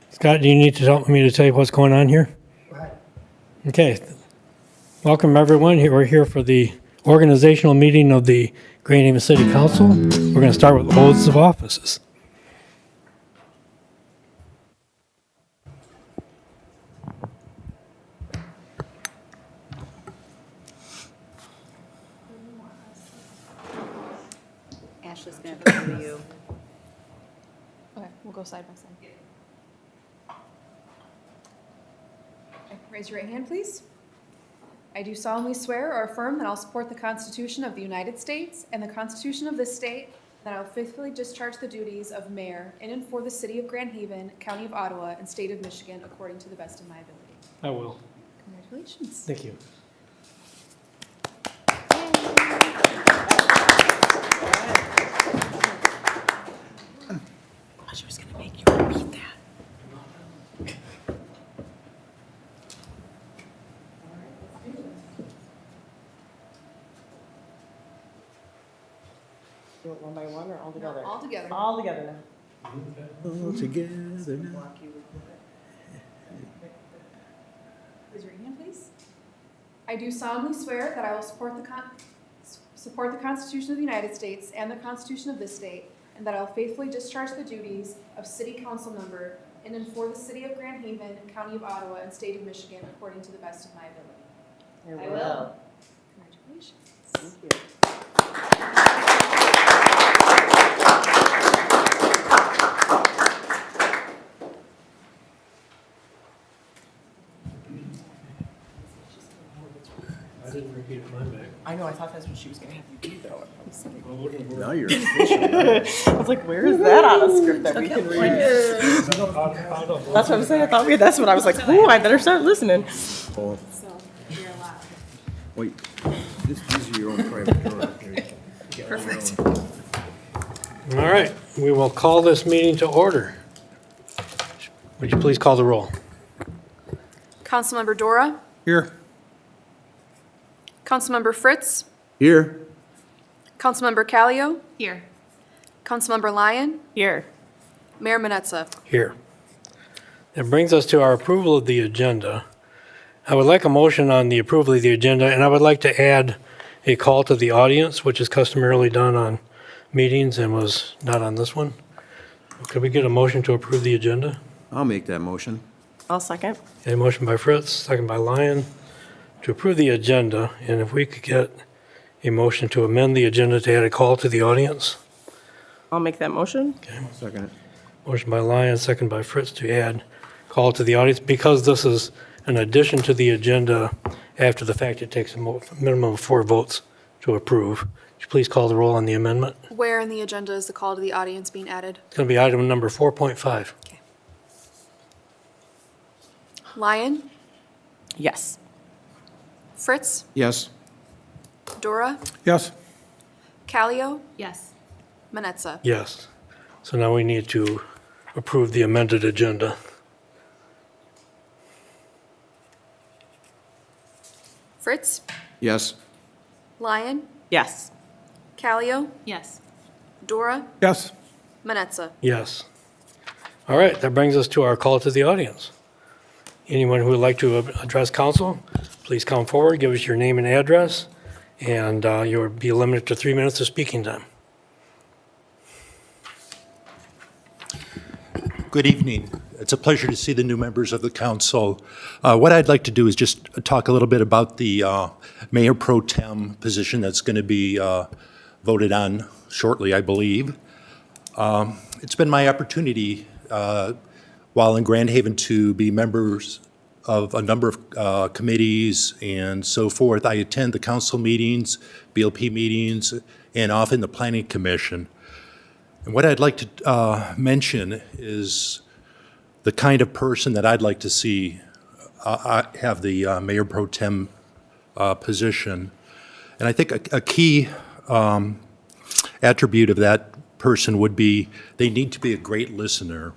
Scott, do you need to tell me to tell you what's going on here? Okay. Welcome, everyone. We're here for the organizational meeting of the Grand Haven City Council. We're going to start with oaths of offices. Ashley's going to have to go to you. Okay, we'll go side by side. Okay, raise your right hand, please. I do solemnly swear or affirm that I'll support the Constitution of the United States and the Constitution of this state, that I will faithfully discharge the duties of mayor in and for the city of Grand Haven, county of Ottawa, and state of Michigan according to the best of my ability. I will. Congratulations. Thank you. She was going to make you repeat that. Do it one by one or all together? All together. All together now. All together now. Raise your right hand, please. I do solemnly swear that I will support the Constitution of the United States and the Constitution of this state, and that I will faithfully discharge the duties of City Council Member in and for the City of Grand Haven, County of Ottawa, and State of Michigan according to the best of my ability. I will. Congratulations. Thank you. I didn't repeat it, my bad. I know, I thought that's what she was gonna have you do though. I was like- Now you're official. I was like, where is that on a script that we can read? That's what I'm saying, I thought that's what I was like, ooh, I better start listening. Oh, So, you're allowed. wait, these are your own private door. Perfect. All right, we will call this meeting to order. Would you please call the roll? Councilmember Dora, Here. Councilmember Fritz, Here. Councilmember Callio, Here. Councilmember Lyon, Here. Mayor Manetza. Here. That brings us to our approval of the agenda. I would like a motion on the approval of the agenda, and I would like to add a call to the audience, which is customarily done on meetings and was not on this one. Could we get a motion to approve the agenda? I'll make that motion. I'll second. A motion by Fritz, second by Lyon, to approve the agenda, and if we could get a motion to amend the agenda to add a call to the audience. I'll make that motion. Second it. Motion by Lyon, second by Fritz to add call to the audience. Because this is an addition to the agenda, after the fact, it takes a minimum of 4 votes to approve. Would you please call the roll on the amendment? Where in the agenda is the call to the audience being added? It's going to be item number 4.5. Lyon, Yes. Fritz, Yes. Dora, Yes. Callio, Yes. Manetza. Yes. So now we need to approve the amended agenda. Fritz, Yes. Lyon, Yes. Callio, Yes. Dora, Yes. Manetza. Yes. All right, that brings us to our call to the audience. Anyone who would like to address council, please come forward, give us your name and address, and you'll be limited to 3 minutes of speaking time. Good evening. It's a pleasure to see the new members of the council. What I'd like to do is just talk a little bit about the mayor pro tem position that's going to be voted on shortly, I believe. It's been my opportunity while in Grand Haven to be members of a number of committees and so forth. I attend the council meetings, BLP meetings, and often the planning commission. And what I'd like to mention is the kind of person that I'd like to see have the mayor pro tem position. And I think a key attribute of that person would be they need to be a great listener.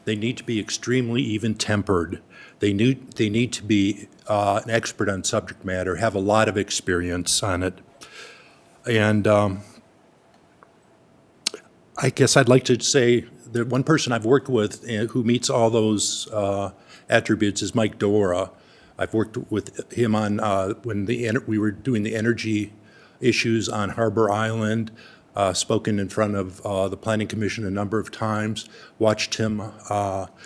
They need to be extremely even-tempered. They need to be an expert on subject matter, have a lot of experience on it. And I guess I'd like to say that one person I've worked with who meets all those attributes is Mike Dora. I've worked with him on when we were doing the energy issues on Harbor Island, spoken in front of the Planning Commission a number of times, watched him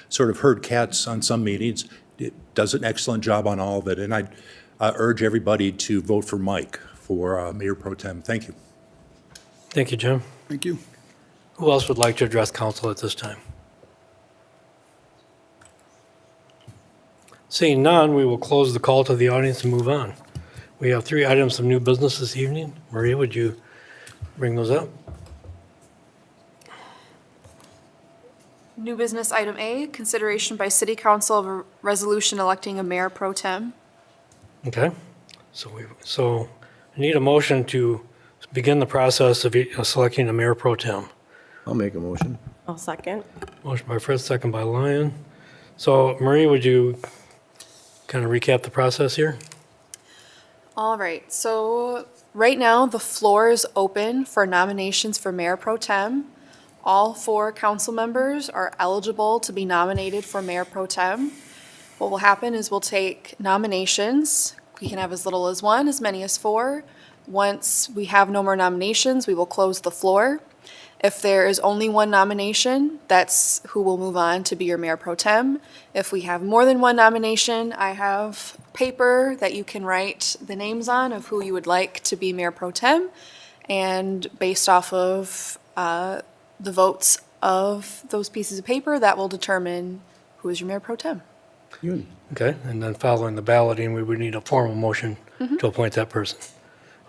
sort of herd cats on some meetings. It does an excellent job on all of it, and I urge everybody to vote for Mike for Mayor Pro Tem. Thank you. Thank you, Jim. Thank you. Who else would like to address council at this time? Seeing none, we will close the call to the audience and move on. We have 3 items of new business this evening. Maria, would you bring those up? New business item A, consideration by city council of a resolution electing a mayor pro tem. Okay, so I need a motion to begin the process of selecting a mayor pro tem. I'll make a motion. I'll second. Motion by Fritz, second by Lyon. So Marie, would you kind of recap the process here? All right, so right now the floor is open for nominations for mayor pro tem. All 4 council members are eligible to be nominated for mayor pro tem. What will happen is we'll take nominations. We can have as little as 1, as many as 4. Once we have no more nominations, we will close the floor. If there is only 1 nomination, that's who will move on to be your mayor pro tem. If we have more than 1 nomination, I have paper that you can write the names on of who you would like to be mayor pro tem. And based off of the votes of those pieces of paper, that will determine who is your mayor pro tem. Good. Okay, and then following the balloting, we would need a formal motion to appoint that person.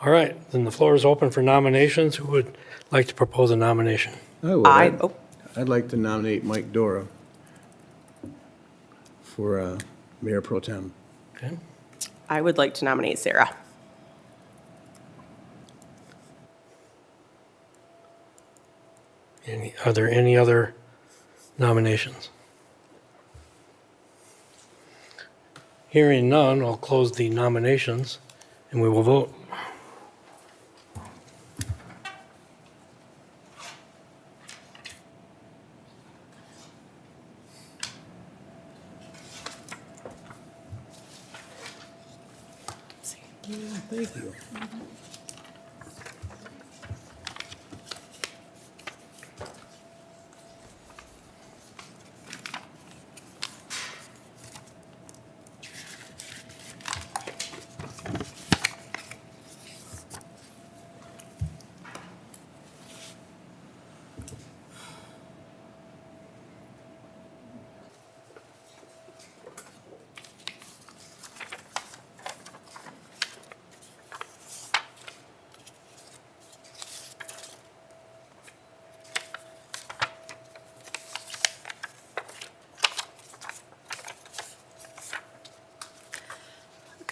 All right, then the floor is open for nominations. Who would like to propose a nomination? I would. Oh, I'd like to nominate Mike Dora for Mayor Pro Tem. Okay, I would like to nominate Sarah. are there any other nominations? Hearing none, I'll close the nominations and we will vote. Thank you.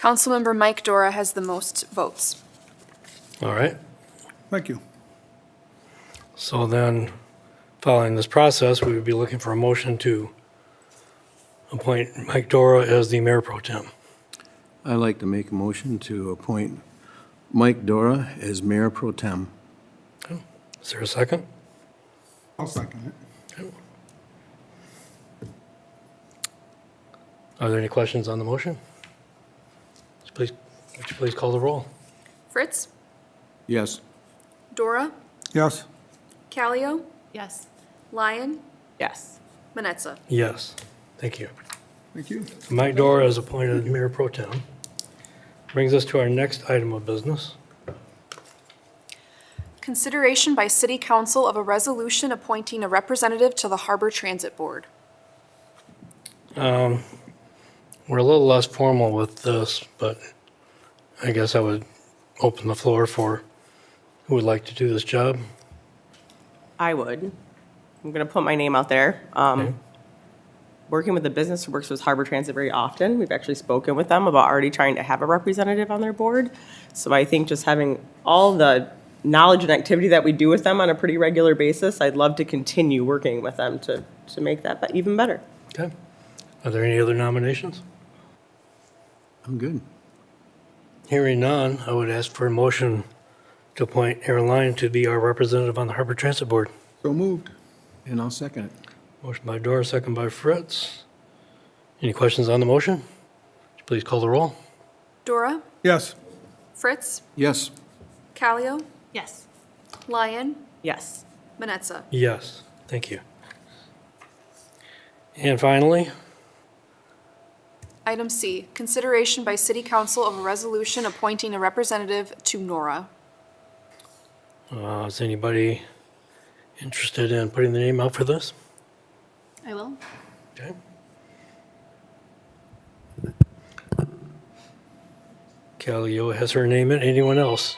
Councilmember Mike Dora has the most votes. All right, Thank you. so then, following this process, we would be looking for a motion to appoint Mike Dora as the mayor pro tem. I'd like to make a motion to appoint Mike Dora as Mayor Pro Tem. Is there a second? I'll second it. Are there any questions on the motion? Please, would you please call the roll? Fritz, Yes. Dora, Yes. Callio, Yes. Lyon, Yes. Manetza. Yes, thank you. Thank you. Mike Dora is appointed mayor pro tem. Brings us to our next item of business. Consideration by city council of a resolution appointing a representative to the Harbor Transit Board. We're a little less formal with this, but I guess I would open the floor for who would like to do this job. I would. I'm going to put my name out there. Okay. Working with the business who works with Harbor Transit very often, we've actually spoken with them about already trying to have a representative on their board. So I think just having all the knowledge and activity that we do with them on a pretty regular basis, I'd love to continue working with them to make that even better. Okay. Are there any other nominations? I'm good. Hearing none, I would ask for a motion to appoint Aaron Lyon to be our representative on the Harbor Transit Board. So moved. And I'll second it. Motion by Dora, second by Fritz. Any questions on the motion? Please call the roll. Dora, Yes. Fritz, Yes. Callio, Yes. Lyon, Yes. Manetza. Yes, thank you. And finally, Item C, consideration by City Council of a resolution appointing a representative to NORA. is anybody interested in putting the name out for this? I will. Okay. Callio has her name in. Anyone else?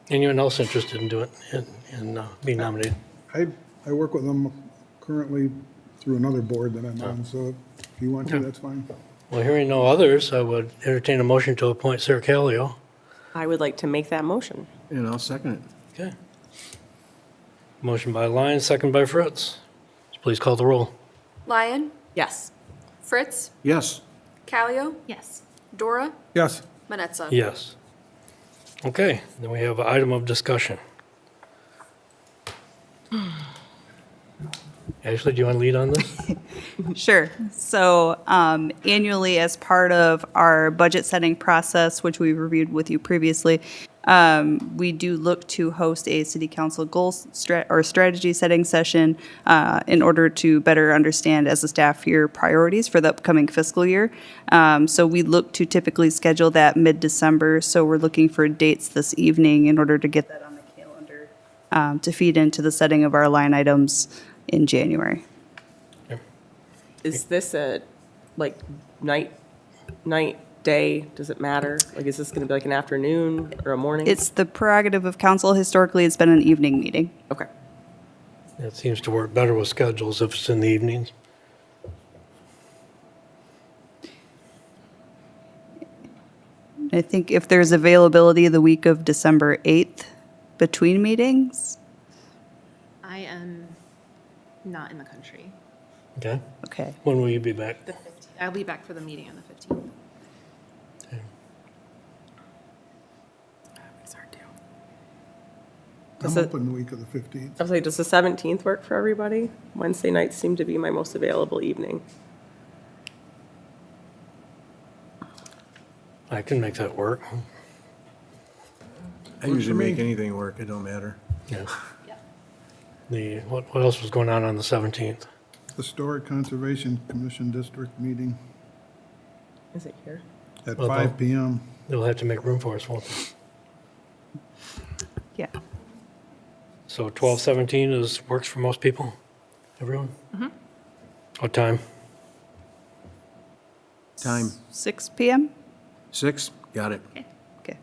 Anyone else interested in doing, in being nominated? I work with them currently through another board that I'm on, so if you want to, that's fine. Well, hearing no others, I would entertain a motion to appoint Sarah Callio. I would like to make that motion. And I'll second it. Okay. Motion by Lyon, second by Fritz. Please call the roll. Lyon, Yes. Fritz, Yes. Callio, Yes. Dora, Yes, Manetza. Yes. Okay, then we have an item of discussion. Ashley, do you want to lead on this? Sure. So annually, as part of our budget setting process, which we reviewed with you previously, we do look to host a city council goals or strategy setting session in order to better understand as a staff your priorities for the upcoming fiscal year. So we look to typically schedule that mid-December. So we're looking for dates this evening in order to get that on the calendar to feed into the setting of our line items in January. Is this a, like, night, day? Does it matter? Like, is this going to be like an afternoon or a morning? It's the prerogative of council. Historically, it's been an evening meeting. Okay. It seems to work better with schedules if it's in the evenings. I think if there's availability the week of December 8th between meetings, I am not in the country. Okay? okay. When will you be back? The 15th. I'll be back for the meeting on the 15th. I'm Is it- open the week of the 15th. I was like, does the 17th work for everybody? Wednesday nights seem to be my most available evening. I can make that work. I usually make anything work. It don't matter. Yeah. What else was going on the 17th? Historic Conservation Commission District meeting Is it here? at Well, 5 PM. They'll have to make room for us, won't they? Yeah. So 12:17 works for most people? Everyone? What time? Time. 6 p.m.? 6? Got it. Okay.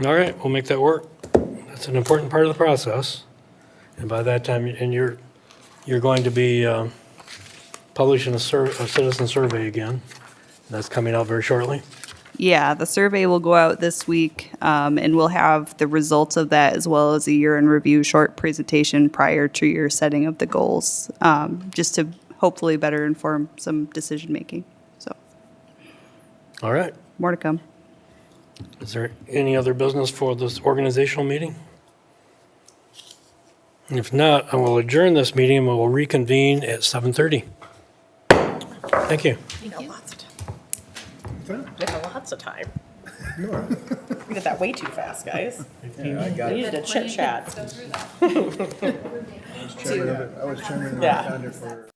All right, we'll make that work. That's an important part of the process. And by that time, and you're going to be publishing a citizen survey again. That's coming out very shortly. Yeah, the survey will go out this week, and we'll have the results of that as well as a year in review short presentation prior to your setting of the goals, just to hopefully better inform some decision making. So All right. more to come. Is there any other business for this organizational meeting? If not, I will adjourn this meeting and we will reconvene at 7:30. Thank you. We got lots of time. We did that way too fast, guys. We needed to chit chat. I was chairman of the Yeah. Thunder for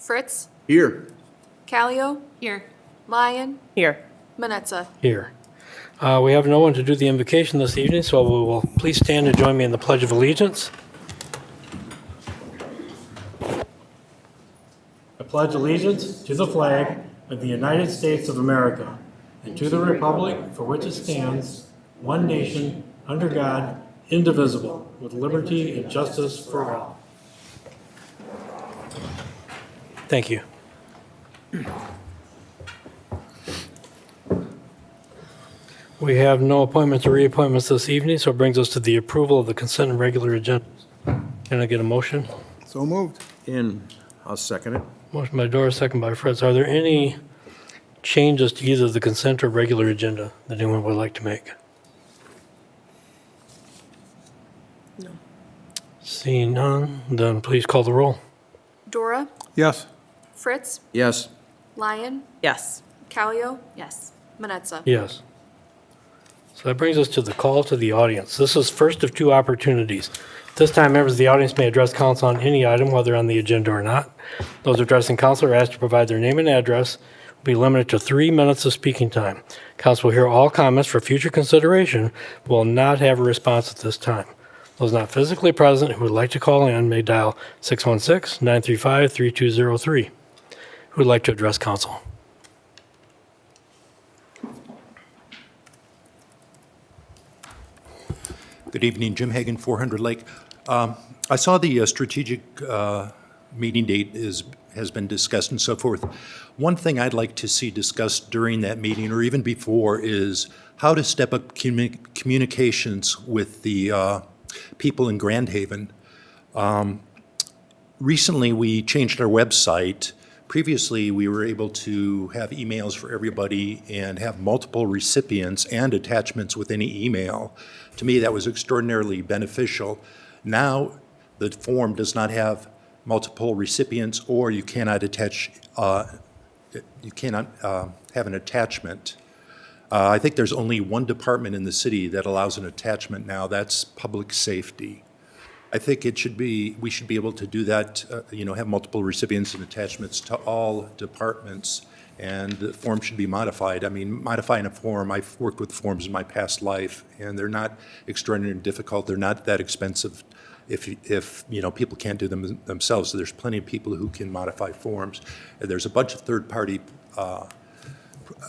Fritz, Here. Callio. Here. Lyon, Here. Manetza. Here. We have no one to do the invocation this evening, so we will please stand and join me in the Pledge of Allegiance. I pledge allegiance to the flag of the United States of America and to the republic for which it stands, one nation, under God, indivisible, with liberty and justice for all. Thank you. We have no appointments or reappointments this evening, so it brings us to the approval of the consent and regular agenda. Can I get a motion? So moved. And I'll second it. Motion by Doris, second by Fritz. Are there any changes to either the consent or regular agenda that anyone would like to make? No. Seeing none, then please call the roll. Dora, Yes. Fritz, Yes. Lyon, Yes. Callio. Yes. Manetza. Yes. So that brings us to the call to the audience. This is first of two opportunities. This time, members of the audience may address council on any item, whether on the agenda or not. Those addressing council are asked to provide their name and address, will be limited to 3 minutes of speaking time. Council will hear all comments for future consideration, but will not have a response at this time. Those not physically present who would like to call in may dial 616-935-3203. Who would like to address council? Good evening, Jim Hagan, 400 Lake. I saw the strategic meeting date has been discussed and so forth. One thing I'd like to see discussed during that meeting or even before is how to step up communications with the people in Grand Haven. Recently, we changed our website. Previously, we were able to have emails for everybody and have multiple recipients and attachments with any email. To me, that was extraordinarily beneficial. Now, the form does not have multiple recipients, or you cannot attach, you cannot have an attachment. I think there's only one department in the city that allows an attachment now. That's public safety. I think it should be, we should be able to do that, have multiple recipients and attachments to all departments, and the form should be modified. I mean, modifying a form, I've worked with forms in my past life, and they're not extraordinarily difficult. They're not that expensive if people can't do them themselves. So there's plenty of people who can modify forms. And there's a bunch of third-party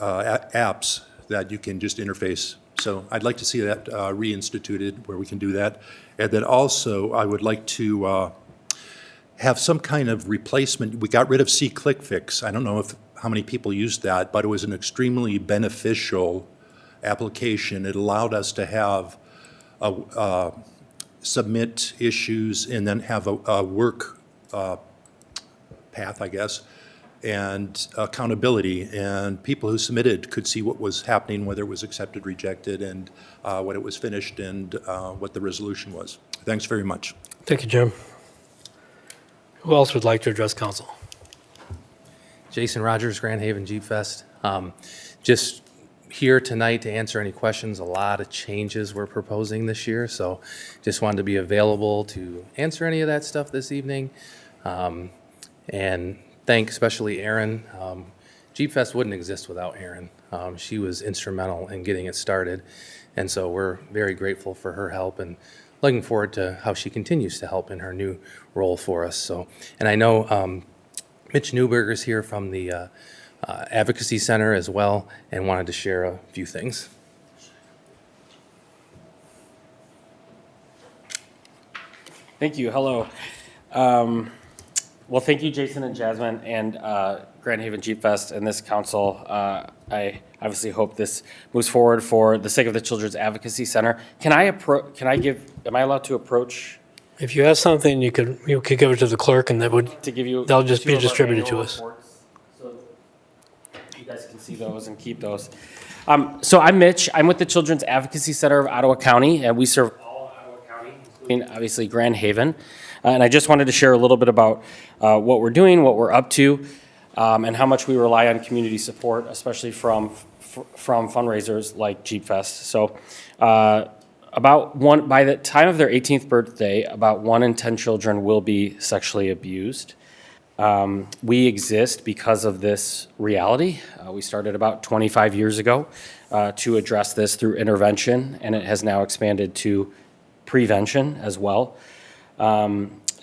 apps that you can just interface. So I'd like to see that reinstituted where we can do that. And then also, I would like to have some kind of replacement. We got rid of SeeClickFix. I don't know how many people used that, but it was an extremely beneficial application. It allowed us to have submit issues and then have a work path, I guess, and accountability. And people who submitted could see what was happening, whether it was accepted, rejected, and when it was finished, and what the resolution was. Thanks very much. Thank you, Jim. Who else would like to address council? Jason Rogers, Grand Haven Jeep Fest. Just here tonight to answer any questions. A lot of changes we're proposing this year, so just wanted to be available to answer any of that stuff this evening. And thank especially Erin. Jeep Fest wouldn't exist without Erin. She was instrumental in getting it started, and so we're very grateful for her help and looking forward to how she continues to help in her new role for us. So, and I know Mitch Newberger's here from the Advocacy Center as well, and wanted to share a few things. Thank you. Hello. Well, thank you, Jason and Jasmine, and Grand Haven Jeep Fest and this council. I obviously hope this moves forward for the sake of the Children's Advocacy Center. Am I allowed to approach? If you have something, you could give it to the clerk, and To give you. they'll just be two of our distributed to annual us. reports, so you guys can see those and keep those. So I'm Mitch. I'm with the Children's Advocacy Center of Ottawa County, and we serve all of Ottawa County, including obviously Grand Haven. And I just wanted to share a little bit about what we're doing, what we're up to, and how much we rely on community support, especially from fundraisers like Jeep Fest. So by the time of their 18th birthday, about 1 in 10 children will be sexually abused. We exist because of this reality. We started about 25 years ago to address this through intervention, and it has now expanded to prevention as well.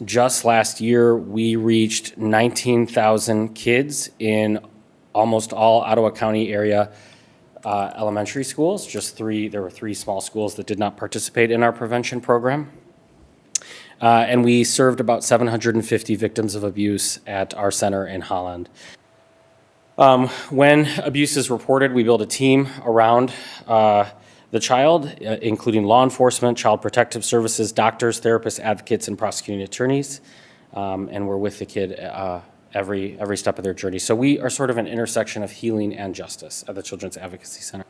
Just last year, we reached 19,000 kids in almost all Ottawa County area elementary schools. There were 3 small schools that did not participate in our prevention program. And we served about 750 victims of abuse at our center in Holland. When abuse is reported, we build a team around the child, including law enforcement, child protective services, doctors, therapists, advocates, and prosecuting attorneys. And we're with the kid every step of their journey. So we are sort of an intersection of healing and justice at the Children's Advocacy Center.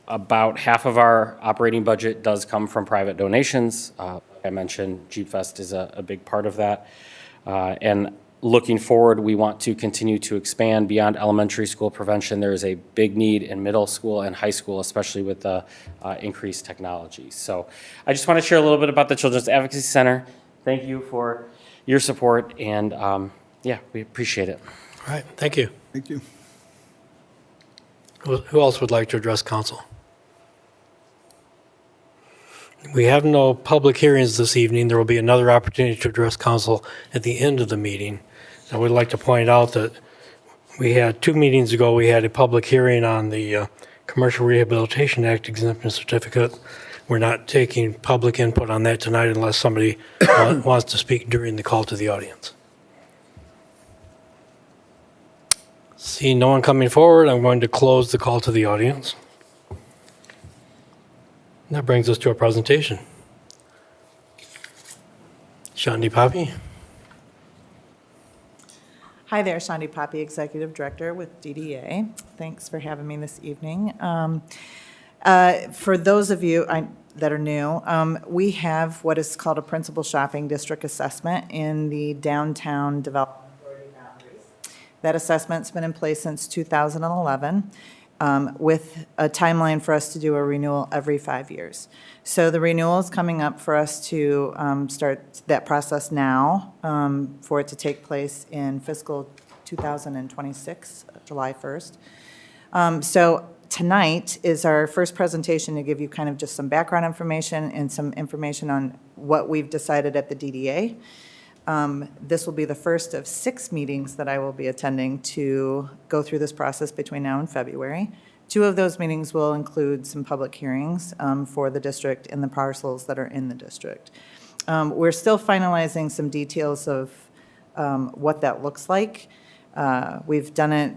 About half of our operating budget does come from private donations. Like I mentioned, Jeep Fest is a big part of that. And looking forward, we want to continue to expand beyond elementary school prevention. There is a big need in middle school and high school, especially with the increased technology. So I just want to share a little bit about the Children's Advocacy Center. Thank you for your support, and yeah, we appreciate it. All right, thank you. Thank you. Who else would like to address council? We have no public hearings this evening. There will be another opportunity to address council at the end of the meeting. I would like to point out that we had 2 meetings ago, we had a public hearing on the Commercial Rehabilitation Act exemption certificate. We're not taking public input on that tonight unless somebody wants to speak during the call to the audience. Seeing no one coming forward, I'm going to close the call to the audience. That brings us to our presentation. Shandi Papi. Hi there, Shandi Papi, Executive Director with DDA. Thanks for having me this evening. For those of you that are new, we have what is called a Principal Shopping District Assessment in the Downtown Development Authority boundaries. That assessment's been in place since 2011. With a timeline for us to do a renewal every 5 years. So the renewal is coming up for us to start that process now, for it to take place in fiscal 2026, July 1st. So tonight is our first presentation to give you kind of just some background information and some information on what we've decided at the DDA. This will be the first of 6 meetings that I will be attending to go through this process between now and February. 2 of those meetings will include some public hearings for the district and the parcels that are in the district. We're still finalizing some details of what that looks like. We've done it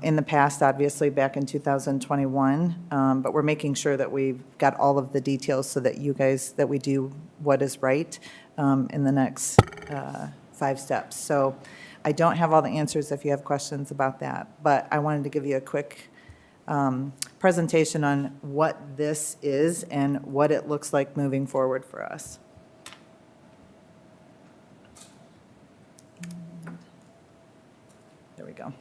in the past, obviously, back in 2021, but we're making sure that we've got all of the details so that you guys, that we do what is right in the next 5 steps. So I don't have all the answers if you have questions about that, but I wanted to give you a quick presentation on what this is and what it looks like moving forward for us. There we go.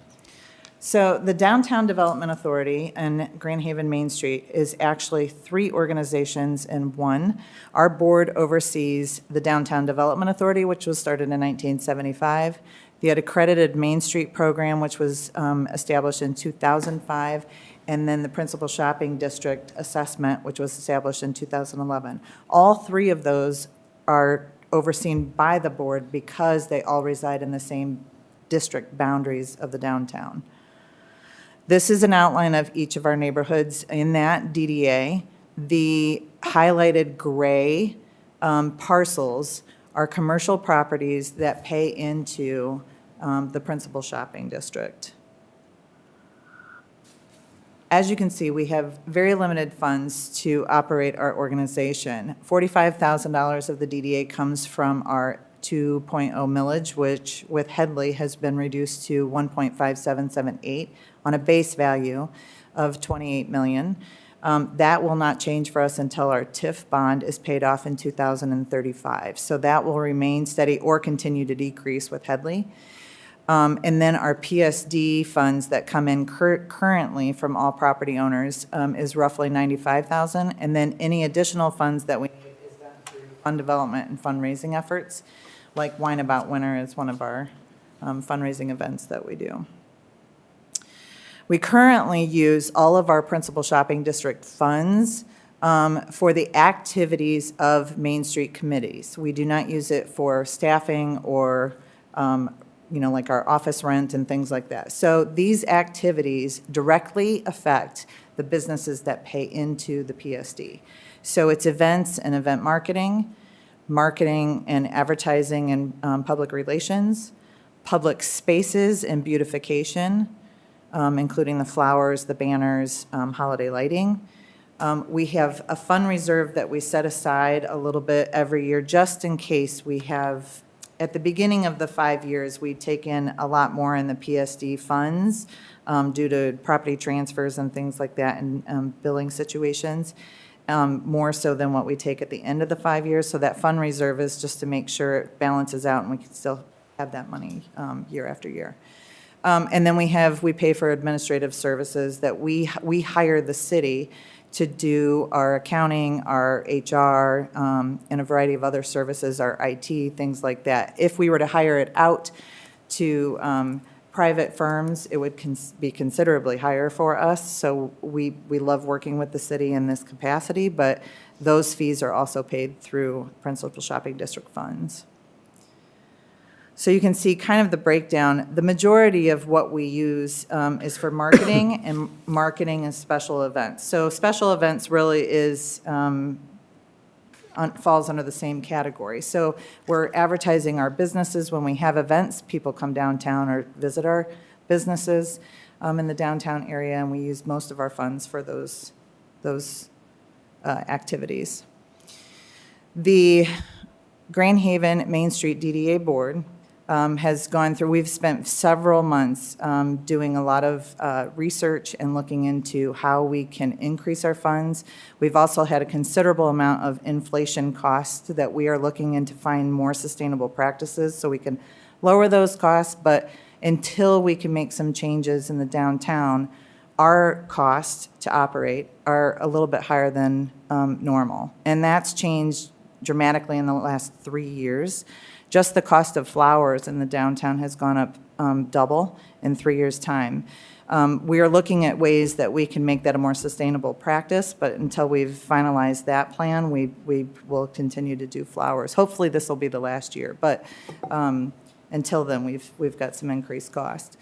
So the Downtown Development Authority and Grand Haven Main Street is actually 3 organizations in one. Our board oversees the Downtown Development Authority, which was started in 1975. The Accredited Main Street Program, which was established in 2005, and then the Principal Shopping District Assessment, which was established in 2011. All 3 of those are overseen by the board because they all reside in the same district boundaries of the downtown. This is an outline of each of our neighborhoods in that DDA. The highlighted gray parcels are commercial properties that pay into the Principal Shopping District. As you can see, we have very limited funds to operate our organization. $45,000 of the DDA comes from our 2.0 millage, which with Headley has been reduced to 1.5778 on a base value of $28 million. That will not change for us until our TIF bond is paid off in 2035. So that will remain steady or continue to decrease with Headley. And then our PSD funds that come in currently from all property owners is roughly $95,000. And then any additional funds that we need is done through fund development and fundraising efforts. like Wine About Winter is one of our fundraising events that we do. We currently use all of our Principal Shopping District funds for the activities of Main Street committees. We do not use it for staffing or, like our office rent and things like that. So these activities directly affect the businesses that pay into the PSD. So it's events and event marketing, marketing and advertising and public relations, public spaces and beautification, including the flowers, the banners, holiday lighting. We have a fund reserve that we set aside a little bit every year, just in case we have, at the beginning of the 5 years, we take in a lot more in the PSD funds due to property transfers and things like that and billing situations, more so than what we take at the end of the 5 years. So that fund reserve is just to make sure it balances out and we can still have that money year after year. And then we pay for administrative services that we hire the city to do our accounting, our HR, and a variety of other services, our IT, things like that. If we were to hire it out to private firms, it would be considerably higher for us. So we love working with the city in this capacity, but those fees are also paid through Principal Shopping District funds. So you can see kind of the breakdown. The majority of what we use is for marketing and special events. So special events really is falls under the same category. So we're advertising our businesses when we have events. People come downtown or visit our businesses in the downtown area, and we use most of our funds for those activities. The Grand Haven Main Street DDA Board has gone through, we've spent several months doing a lot of research and looking into how we can increase our funds. We've also had a considerable amount of inflation costs that we are looking into find more sustainable practices so we can lower those costs. But until we can make some changes in the downtown, our costs to operate are a little bit higher than normal. And that's changed dramatically in the last 3 years. Just the cost of flowers in the downtown has gone up double in 3 years' time. We are looking at ways that we can make that a more sustainable practice, but until we've finalized that plan, we will continue to do flowers. Hopefully, this will be the last year, but until then, we've got some increased cost.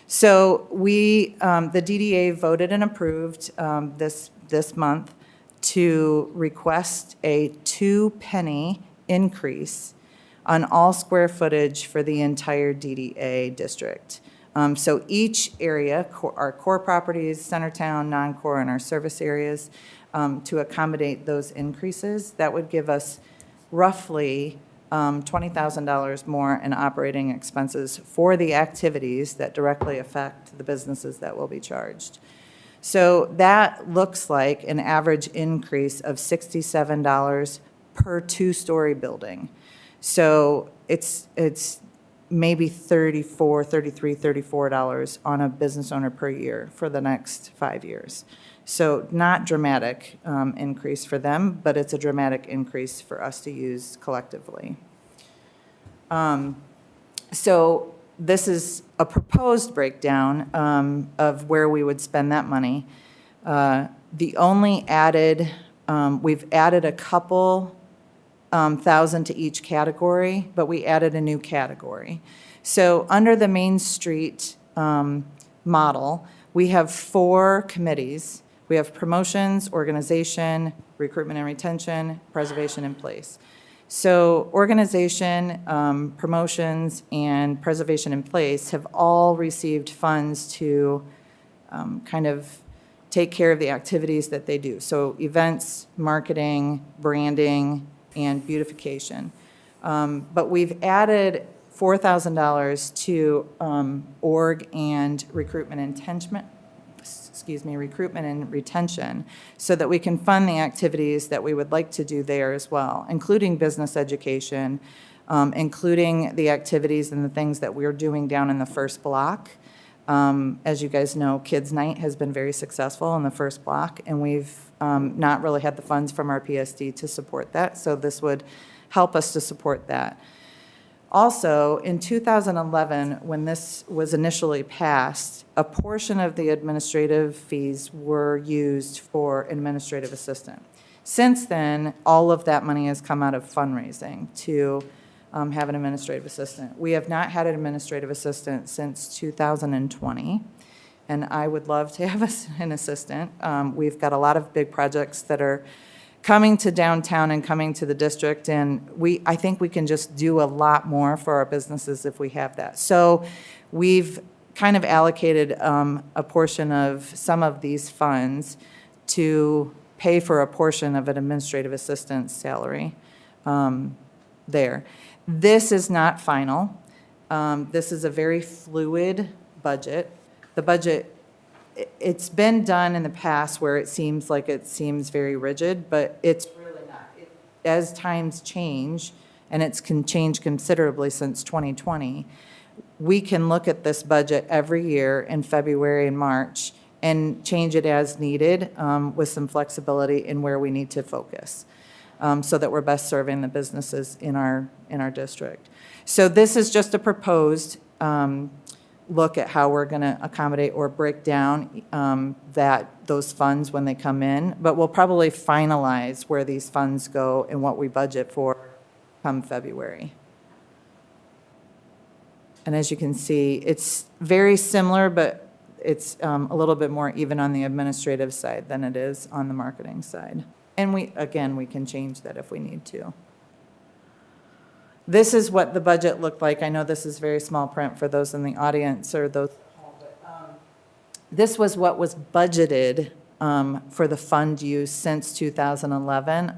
So the DDA voted and approved this month to request a 2-penny increase on all square footage for the entire DDA district. So each area, our core properties, Centertown, non-core, and our service areas, to accommodate those increases, that would give us roughly $20,000 more in operating expenses for the activities that directly affect the businesses that will be charged. So that looks like an average increase of $67 per 2-story building. So it's maybe $33, $34 on a business owner per year for the next 5 years. So not dramatic increase for them, but it's a dramatic increase for us to use collectively. So this is a proposed breakdown of where we would spend that money. The only added, we've added a couple thousand to each category, but we added a new category. So under the Main Street model, we have 4 committees. We have promotions, organization, recruitment and retention, preservation and place. So organization, promotions, and preservation in place have all received funds to kind of take care of the activities that they do. So events, marketing, branding, and beautification. But we've added $4,000 to org and recruitment and retention, so that we can fund the activities that we would like to do there as well, including business education, including the activities and the things that we're doing down in the first block. As you guys know, Kids Night has been very successful in the first block, and we've not really had the funds from our PSD to support that, so this would help us to support that. Also, in 2011, when this was initially passed, a portion of the administrative fees were used for administrative assistant. Since then, all of that money has come out of fundraising to have an administrative assistant. We have not had an administrative assistant since 2020, and I would love to have an assistant. We've got a lot of big projects that are coming to downtown and coming to the district, and I think we can just do a lot more for our businesses if we have that. So we've kind of allocated a portion of some of these funds to pay for a portion of an administrative assistant's salary there. This is not final. This is a very fluid budget. The budget, it's been done in the past where it seems very rigid, but it's really not. As times change, and it's changed considerably since 2020, we can look at this budget every year in February and March and change it as needed with some flexibility in where we need to focus so that we're best serving the businesses in our district. So this is just a proposed look at how we're going to accommodate or break down those funds when they come in, but we'll probably finalize where these funds go and what we budget for come February. And as you can see, it's very similar, but it's a little bit more even on the administrative side than it is on the marketing side. And we can change that if we need to. This is what the budget looked like. I know this is very small print for those in the audience or those at home, but this was what was budgeted for the fund use since 2011.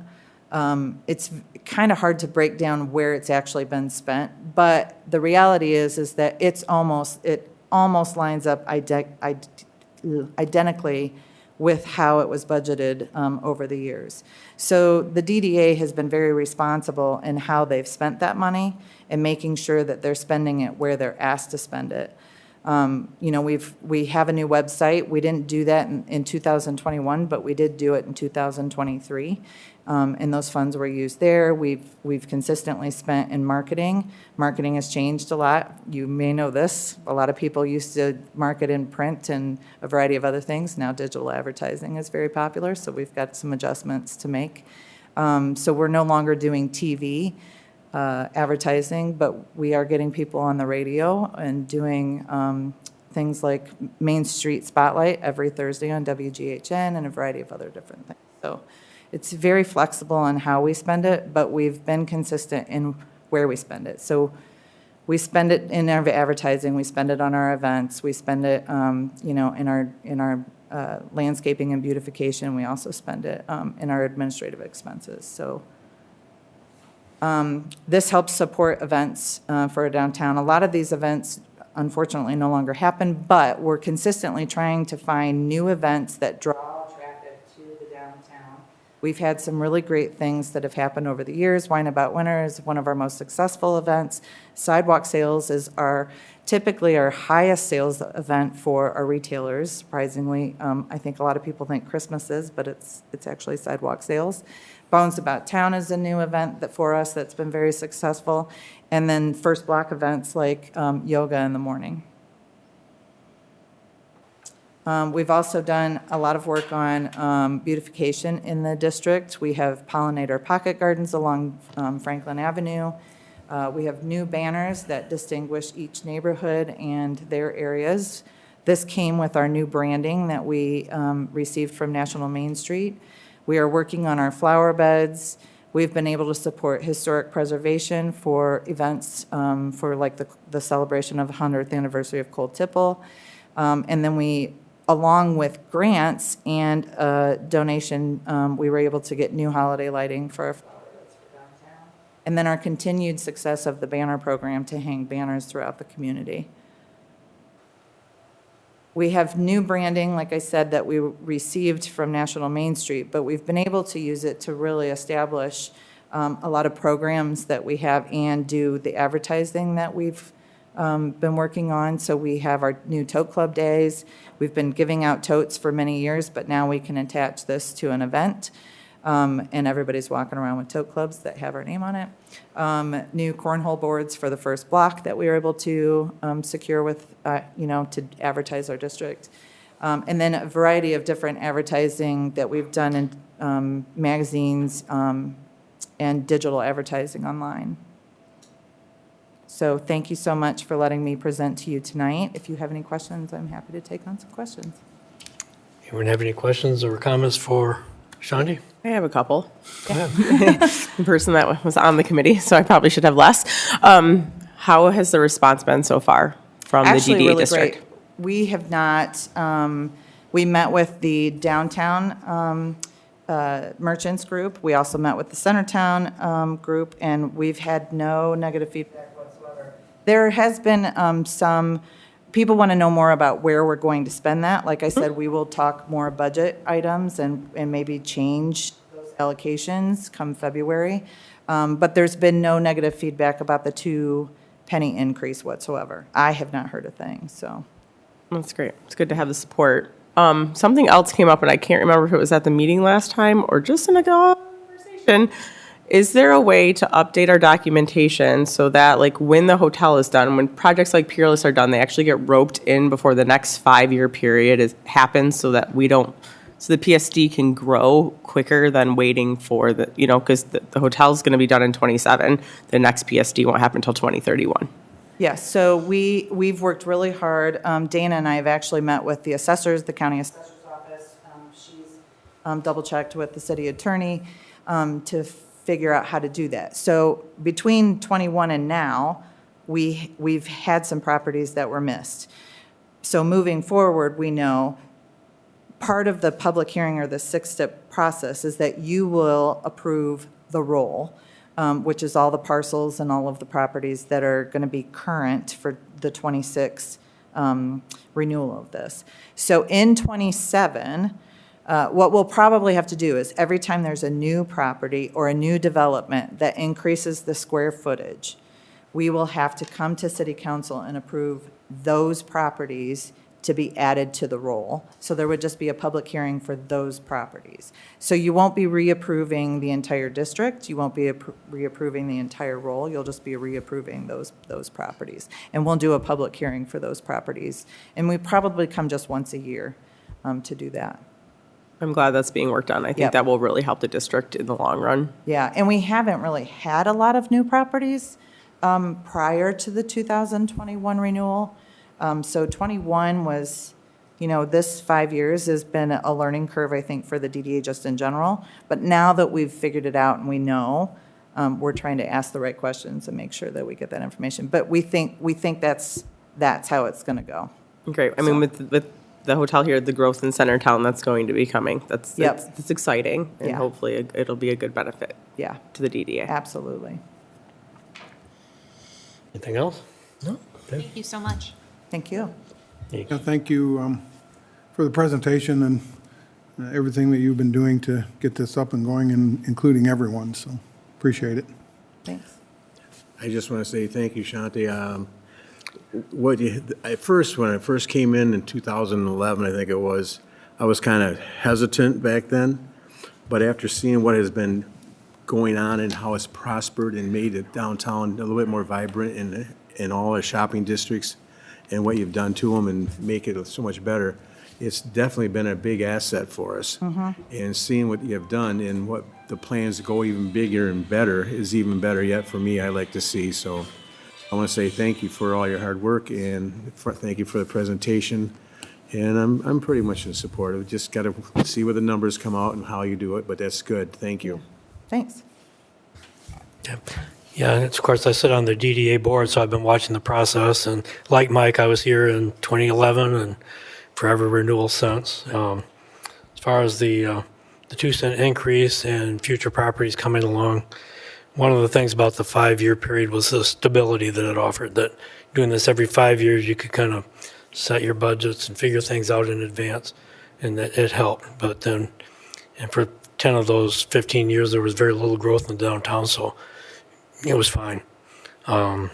It's kind of hard to break down where it's actually been spent, but the reality is that it almost lines up identically with how it was budgeted over the years. So the DDA has been very responsible in how they've spent that money and making sure that they're spending it where they're asked to spend it. We have a new website. We didn't do that in 2021, but we did do it in 2023. And those funds were used there. We've consistently spent in marketing. Marketing has changed a lot. You may know this. A lot of people used to market in print and a variety of other things. Now digital advertising is very popular, so we've got some adjustments to make. So we're no longer doing TV advertising, but we are getting people on the radio and doing things like Main Street Spotlight every Thursday on WGHN and a variety of other different things. So it's very flexible on how we spend it, but we've been consistent in where we spend it. So we spend it in our advertising, we spend it on our events, we spend it, in our landscaping and beautification. We also spend it in our administrative expenses. So this helps support events for a downtown. A lot of these events, unfortunately, no longer happen, but we're consistently trying to find new events that draw traffic to the downtown. We've had some really great things that have happened over the years. Wine About Winter is one of our most successful events. Sidewalk sales is typically our highest sales event for our retailers, surprisingly. I think a lot of people think Christmas is, but it's actually sidewalk sales. Bones About Town is a new event for us that's been very successful. And then first block events like yoga in the morning. We've also done a lot of work on beautification in the district. We have pollinator pocket gardens along Franklin Avenue. We have new banners that distinguish each neighborhood and their areas. This came with our new branding that we received from National Main Street. We are working on our flower beds. We've been able to support historic preservation for events for like the celebration of the 100th anniversary of Cold Tipple. And then we, along with grants and donation, we were able to get new holiday lighting for our flower beds for downtown. And then our continued success of the banner program to hang banners throughout the community. We have new branding, like I said, that we received from National Main Street, but we've been able to use it to really establish a lot of programs that we have and do the advertising that we've been working on. So we have our new Tote Club days. We've been giving out totes for many years, but now we can attach this to an event. and everybody's walking around with tote clubs that have our name on it. New cornhole boards for the first block that we were able to secure with, to advertise our district. And then a variety of different advertising that we've done in magazines and digital advertising online. So thank you so much for letting me present to you tonight. If you have any questions, I'm happy to take on some questions. Anyone have any questions or comments for Shandi? I have a couple. Go ahead. The person that was on the committee, so I probably should have less. How has the response been so far from the Actually, DDA really district? great. We have not, we met with the downtown merchants group. We also met with the Centertown group, and we've had no negative feedback whatsoever. There has been some, people want to know more about where we're going to spend that. Like I said, we will talk more budget items and maybe change those allocations come February. But there's been no negative feedback about the 2-penny increase whatsoever. I have not heard a thing, so. That's great. It's good to have the support. Something else came up, and I can't remember if it was at the meeting last time or just in a conversation. Is there a way to update our documentation so that, like, when the hotel is done, when projects like Peerless are done, they actually get roped in before the next 5-year period happens, so that so the PSD can grow quicker than waiting for the, because the hotel's going to be done in 27. The next PSD won't happen until 2031. Yes, so we've worked really hard. Dana and I have actually met with the assessors, the county assessor's office. She's double-checked with the city attorney to figure out how to do that. So between 21 and now, we've had some properties that were missed. So moving forward, we know part of the public hearing or the 6-step process is that you will approve the roll, which is all the parcels and all of the properties that are going to be current for the 26 renewal of this. So in 27, what we'll probably have to do is every time there's a new property or a new development that increases the square footage, we will have to come to city council and approve those properties to be added to the roll. So there would just be a public hearing for those properties. So you won't be reapproving the entire district, you won't be reapproving the entire roll, you'll just be reapproving those properties. And we'll do a public hearing for those properties. And we probably come just once a year to do that. I'm glad that's being worked on. I think Yep. that will really help the district in the long run. Yeah, and we haven't really had a lot of new properties prior to the 2021 renewal. So 21 was, this 5 years has been a learning curve, I think, for the DDA just in general. But now that we've figured it out and we know, we're trying to ask the right questions and make sure that we get that information. But we think that's how it's going to go. Great. I mean, with the hotel here, the growth in Centertown that's going to be coming, that's exciting. And Yeah. hopefully it'll be a good benefit Yeah, to the DDA. absolutely. Anything else? No? Okay. Thank you so much. Thank you. Yeah, thank you for the presentation and everything that you've been doing to get this up and going, and including everyone, so appreciate it. Thanks. I just want to say thank you, Shanti. When I first came in 2011, I think it was, I was kind of hesitant back then. But after seeing what has been going on and how it's prospered and made it downtown a little bit more vibrant in all the shopping districts, and what you've done to them and make it so much better, it's definitely been a big asset for us. And seeing what you have done and what the plans to go even bigger and better is even better yet for me, I like to see. So I want to say thank you for all your hard work, and thank you for the presentation. And I'm pretty much in support of it. Just got to see where the numbers come out and how you do it, but that's good. Thank you. Thanks. Yeah, and of course, I sit on the DDA board, so I've been watching the process. And like Mike, I was here in 2011 and forever renewal since. As far as the 2-cent increase and future properties coming along, one of the things about the 5-year period was the stability that it offered, that doing this every 5 years, you could kind of set your budgets and figure things out in advance, and that it helped. But then, and for 10 of those 15 years, there was very little growth in the downtown, so it was fine. But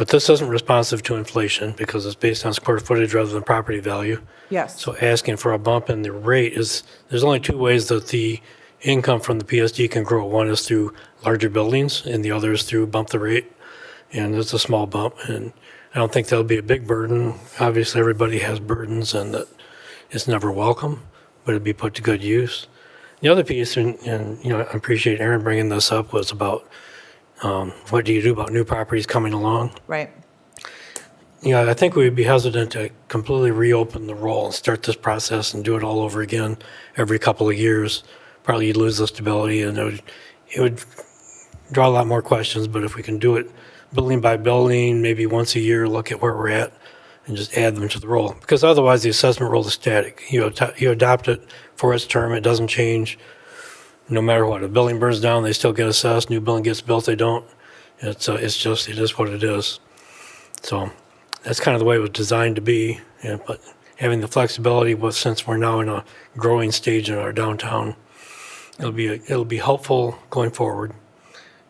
this isn't responsive to inflation because it's based on square footage rather than property value. Yes. So asking for a bump in the rate there's only 2 ways that the income from the PSD can grow. One is through larger buildings, and the other is through bump the rate. And it's a small bump, and I don't think that'll be a big burden. Obviously, everybody has burdens, and that it's never welcome, but it'd be put to good use. The other piece, and you know, I appreciate Aaron bringing this up, was about what do you do about new properties coming along? Right. Yeah, I think we'd be hesitant to completely reopen the roll and start this process and do it all over again every couple of years. Probably you'd lose the stability, and it would draw a lot more questions. But if we can do it building by building, maybe once a year, look at where we're at and just add them to the roll. Because otherwise, the assessment roll is static. You adopt it for its term. It doesn't change no matter what. If a building burns down, they still get assessed. New building gets built, they don't. It is what it is. So that's kind of the way it was designed to be. But having the flexibility, since we're now in a growing stage in our downtown, it'll be helpful going forward.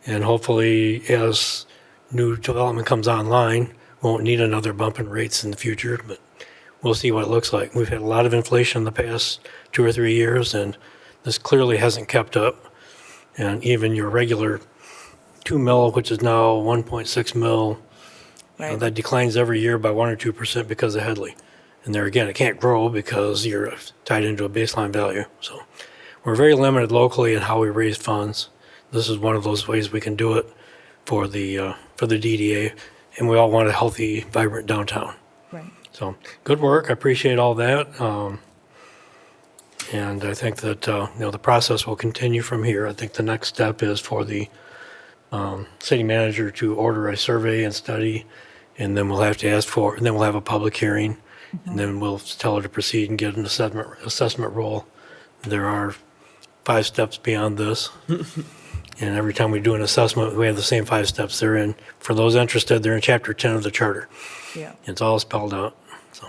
And hopefully, as new development comes online, we won't need another bump in rates in the future, but we'll see what it looks like. We've had a lot of inflation in the past 2 or 3 years, and this clearly hasn't kept up. And even your regular 2 mil, which is now 1.6 mil, Right. that declines every year by 1 or 2% because of Headley. And there again, it can't grow because you're tied into a baseline value. So we're very limited locally in how we raise funds. This is one of those ways we can do it for the DDA, and we all want a healthy, vibrant downtown. Right. So, good work. I appreciate all that. And I think that, the process will continue from here. I think the next step is for the city manager to order a survey and study, and then we'll have to and then we'll have a public hearing, and then we'll tell her to proceed and get an assessment roll. There are 5 steps beyond this. And every time we do an assessment, we have the same 5 steps. For those interested, they're in Chapter 10 of the Charter. Yeah. It's all spelled out. So,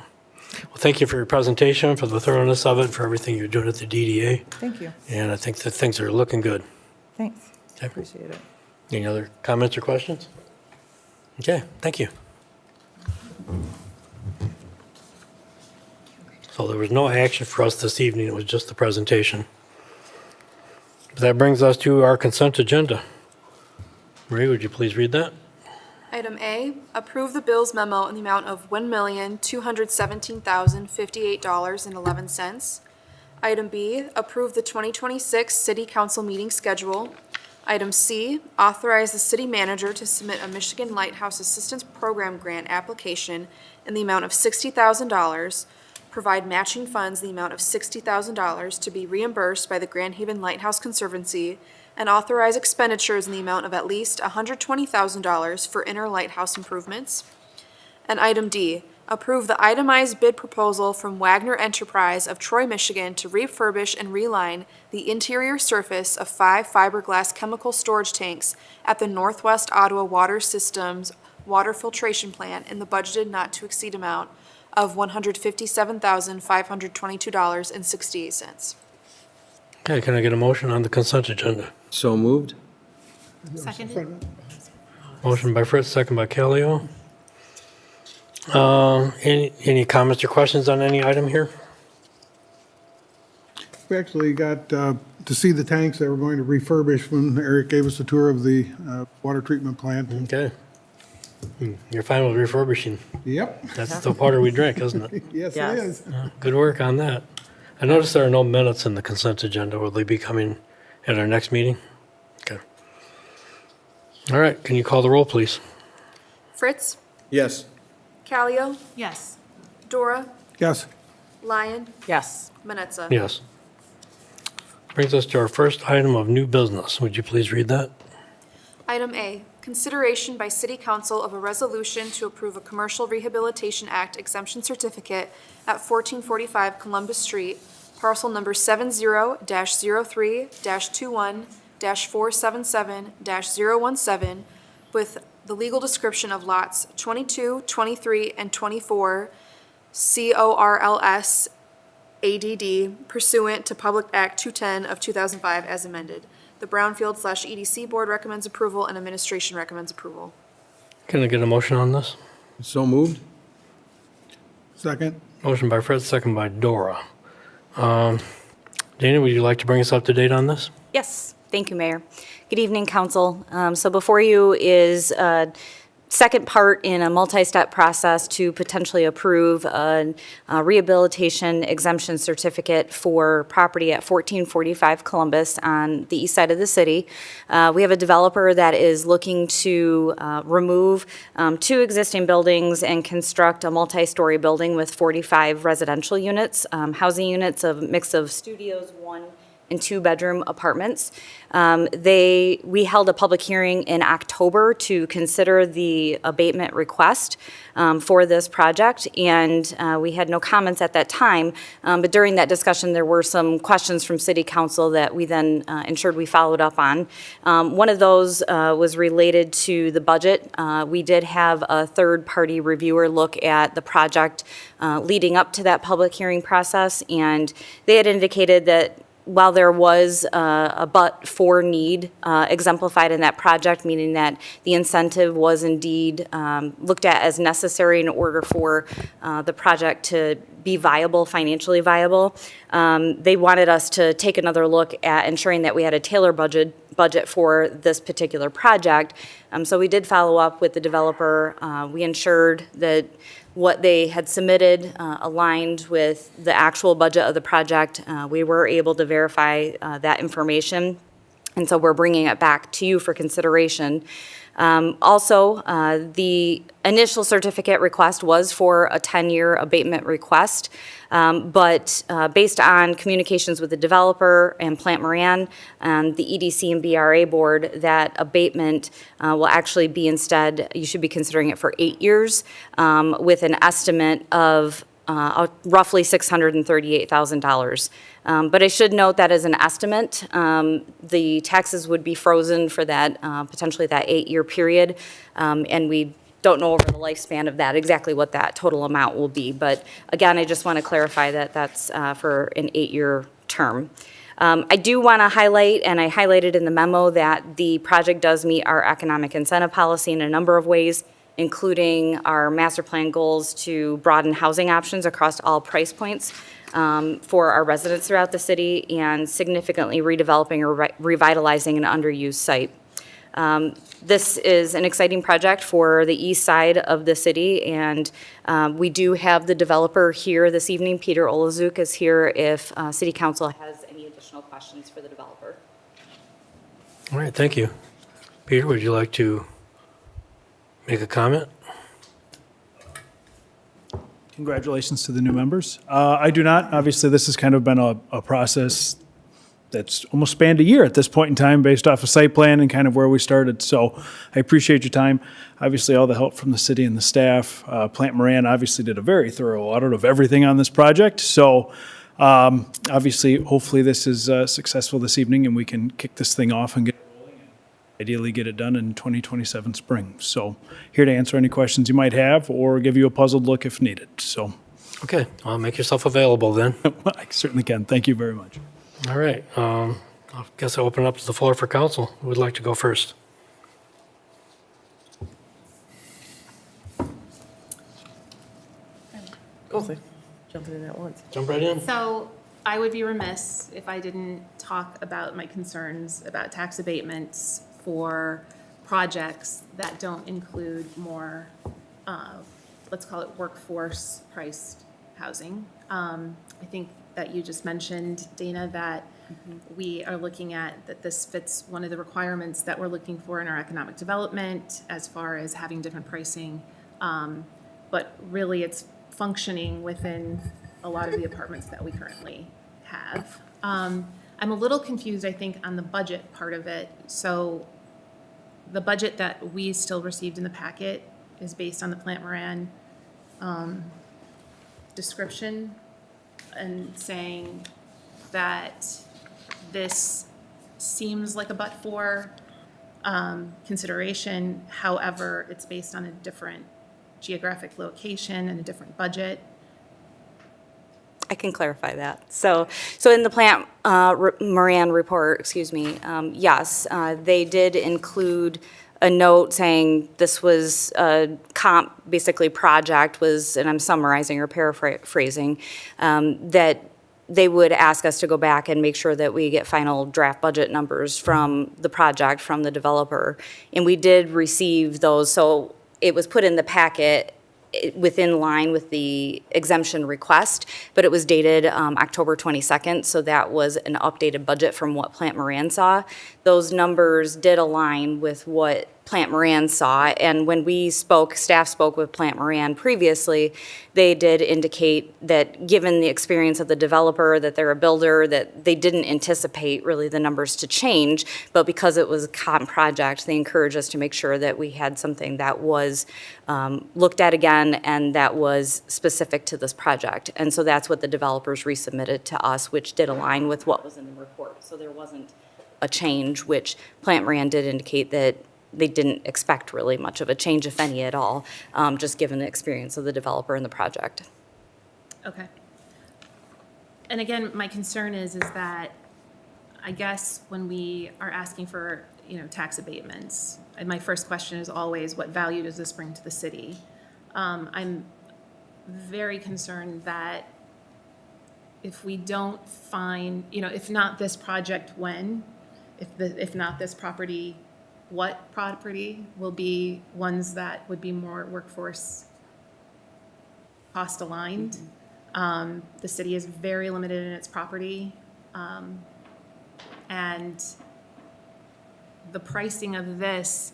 well, thank you for your presentation, for the thoroughness of it, for everything you're doing at the DDA. Thank you. And I think that things are looking good. Thanks. Okay. Appreciate it. Any other comments or questions? Okay, thank you. So there was no action for us this evening. It was just the presentation. That brings us to our consent agenda. Marie, would you please read that? Item A, approve the bills memo in the amount of $1,217,058.11. Item B, approve the 2026 City Council meeting schedule. Item C, authorize the city manager to submit a Michigan Lighthouse Assistance Program grant application in the amount of $60,000, provide matching funds in the amount of $60,000 to be reimbursed by the Grand Haven Lighthouse Conservancy, and authorize expenditures in the amount of at least $120,000 for inner lighthouse improvements. And item D, approve the itemized bid proposal from Wagner Enterprise of Troy, Michigan to refurbish and reline the interior surface of 5 fiberglass chemical storage tanks at the Northwest Ottawa Water Systems water filtration plant in the budgeted not to exceed amount of $157,522.68. Okay, can I get a motion on the consent agenda? So moved? Motion by Fritz, second by Callio. Any comments or questions on any item here? We actually got to see the tanks that we're going to refurbish when Eric gave us a tour of the water treatment plant. Okay. You're fine with refurbishing. Yep, That's the water we drink, isn't it? yes, it Yes. is. Good work on that. I noticed there are no minutes in the consent agenda. Will they be coming at our next meeting? Okay. All right, can you call the roll, please? Fritz, Yes. Callio, Yes. Dora, Yes, Lyon, Yes. Manetza. Yes. Brings us to our first item of new business. Would you please read that? Item A, consideration by City Council of a resolution to approve a Commercial Rehabilitation Act exemption certificate at 1445 Columbus Street, parcel number 70-03-21-477-017, with the legal description of lots 22, 23, and 24 CORLS ADD pursuant to Public Act 210 of 2005 as amended. The Brownfield/EDC Board recommends approval and Administration recommends approval. Can I get a motion on this? So moved? second. Motion by Fritz, second by Dora. Dana, would you like to bring us up to date on this? Yes, thank you, Mayor. Good evening, Council. So before you is a second part in a multi-step process to potentially approve a rehabilitation exemption certificate for property at 1445 Columbus on the east side of the city. We have a developer that is looking to remove 2 existing buildings and construct a multi-story building with 45 residential units, housing units, a mix of studios, 1 and 2-bedroom apartments. We held a public hearing in October to consider the abatement request for this project, and we had no comments at that time. But during that discussion, there were some questions from City Council that we then ensured we followed up on. One of those was related to the budget. We did have a third-party reviewer look at the project leading up to that public hearing process, and they had indicated that while there was a but-for need exemplified in that project, meaning that the incentive was indeed looked at as necessary in order for the project to be viable, financially viable, they wanted us to take another look at ensuring that we had a tailored budget for this particular project. So we did follow up with the developer. We ensured that what they had submitted aligned with the actual budget of the project. We were able to verify that information, and so we're bringing it back to you for consideration. Also, the initial certificate request was for a 10-year abatement request, but based on communications with the developer and Plant Moran and the EDC and BRA board, that abatement will actually be instead, you should be considering it for 8 years with an estimate of roughly $638,000. But I should note that as an estimate, the taxes would be frozen for that, potentially that 8-year period, and we don't know over the lifespan of that exactly what that total amount will be. But again, I just want to clarify that that's for an 8-year term. I do want to highlight, and I highlighted in the memo, that the project does meet our economic incentive policy in a number of ways, including our master plan goals to broaden housing options across all price points for our residents throughout the city, and significantly redeveloping or revitalizing an underused site. This is an exciting project for the east side of the city, and we do have the developer here this evening. Peter Olazuk is here if City Council has any additional questions for the developer. All right, thank you. Peter, would you like to make a comment? Congratulations to the new members. I do not. Obviously, this has kind of been a process that's almost spanned a year at this point in time based off of site plan and kind of where we started. So I appreciate your time. Obviously, all the help from the city and the staff. Plant Moran obviously did a very thorough audit of everything on this project. So obviously, hopefully this is successful this evening and we can kick this thing off and ideally get it done in 2027 spring. So here to answer any questions you might have or give you a puzzled look if needed. So Okay, well, make yourself available then. I certainly can. Thank you very much. All right, I guess I'll open up to the floor for council. Who would like to go first? Jumping in at once. Jump right in. So I would be remiss if I didn't talk about my concerns about tax abatements for projects that don't include more, let's call it workforce-priced housing. I think that you just mentioned, Dana, that we are looking at, that this fits one of the requirements that we're looking for in our economic development as far as having different pricing. But really, it's functioning within a lot of the apartments that we currently have. I'm a little confused, I think, on the budget part of it. So the budget that we still received in the packet is based on the Plant Moran description and saying that this seems like a but-for consideration. However, it's based on a different geographic location and a different budget. I can clarify that. So in the Plant Moran report, yes, they did include a note saying this was a comp, basically project was, and I'm summarizing or paraphrasing, that they would ask us to go back and make sure that we get final draft budget numbers from the project, from the developer. And we did receive those, so it was put in the packet within line with the exemption request, but it was dated October 22nd, so that was an updated budget from what Plant Moran saw. Those numbers did align with what Plant Moran saw, and when we spoke, staff spoke with Plant Moran previously, they did indicate that given the experience of the developer, that they're a builder, that they didn't anticipate really the numbers to change, but because it was a comp project, they encouraged us to make sure that we had something that was looked at again and that was specific to this project. And so that's what the developers resubmitted to us, which did align with what was in the report. So there wasn't a change, which Plant Moran did indicate that they didn't expect really much of a change, if any at all, just given the experience of the developer and the project. Okay. And again, my concern is that I guess when we are asking for, tax abatements, and my first question is always, what value does this bring to the city? I'm very concerned that if we don't find, if not this project, when? If not this property, what property will be ones that would be more workforce cost aligned? The city is very limited in its property. And the pricing of this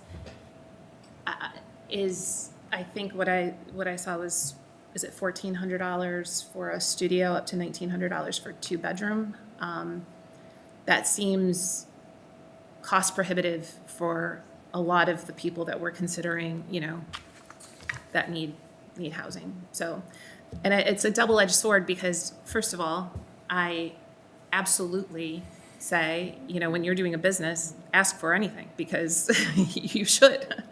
is, I think what I saw was, is it $1,400 for a studio, up to $1,900 for 2-bedroom? That seems cost prohibitive for a lot of the people that we're considering, that need housing. So, and it's a double-edged sword because, first of all, I absolutely say, when you're doing a business, ask for anything because you should.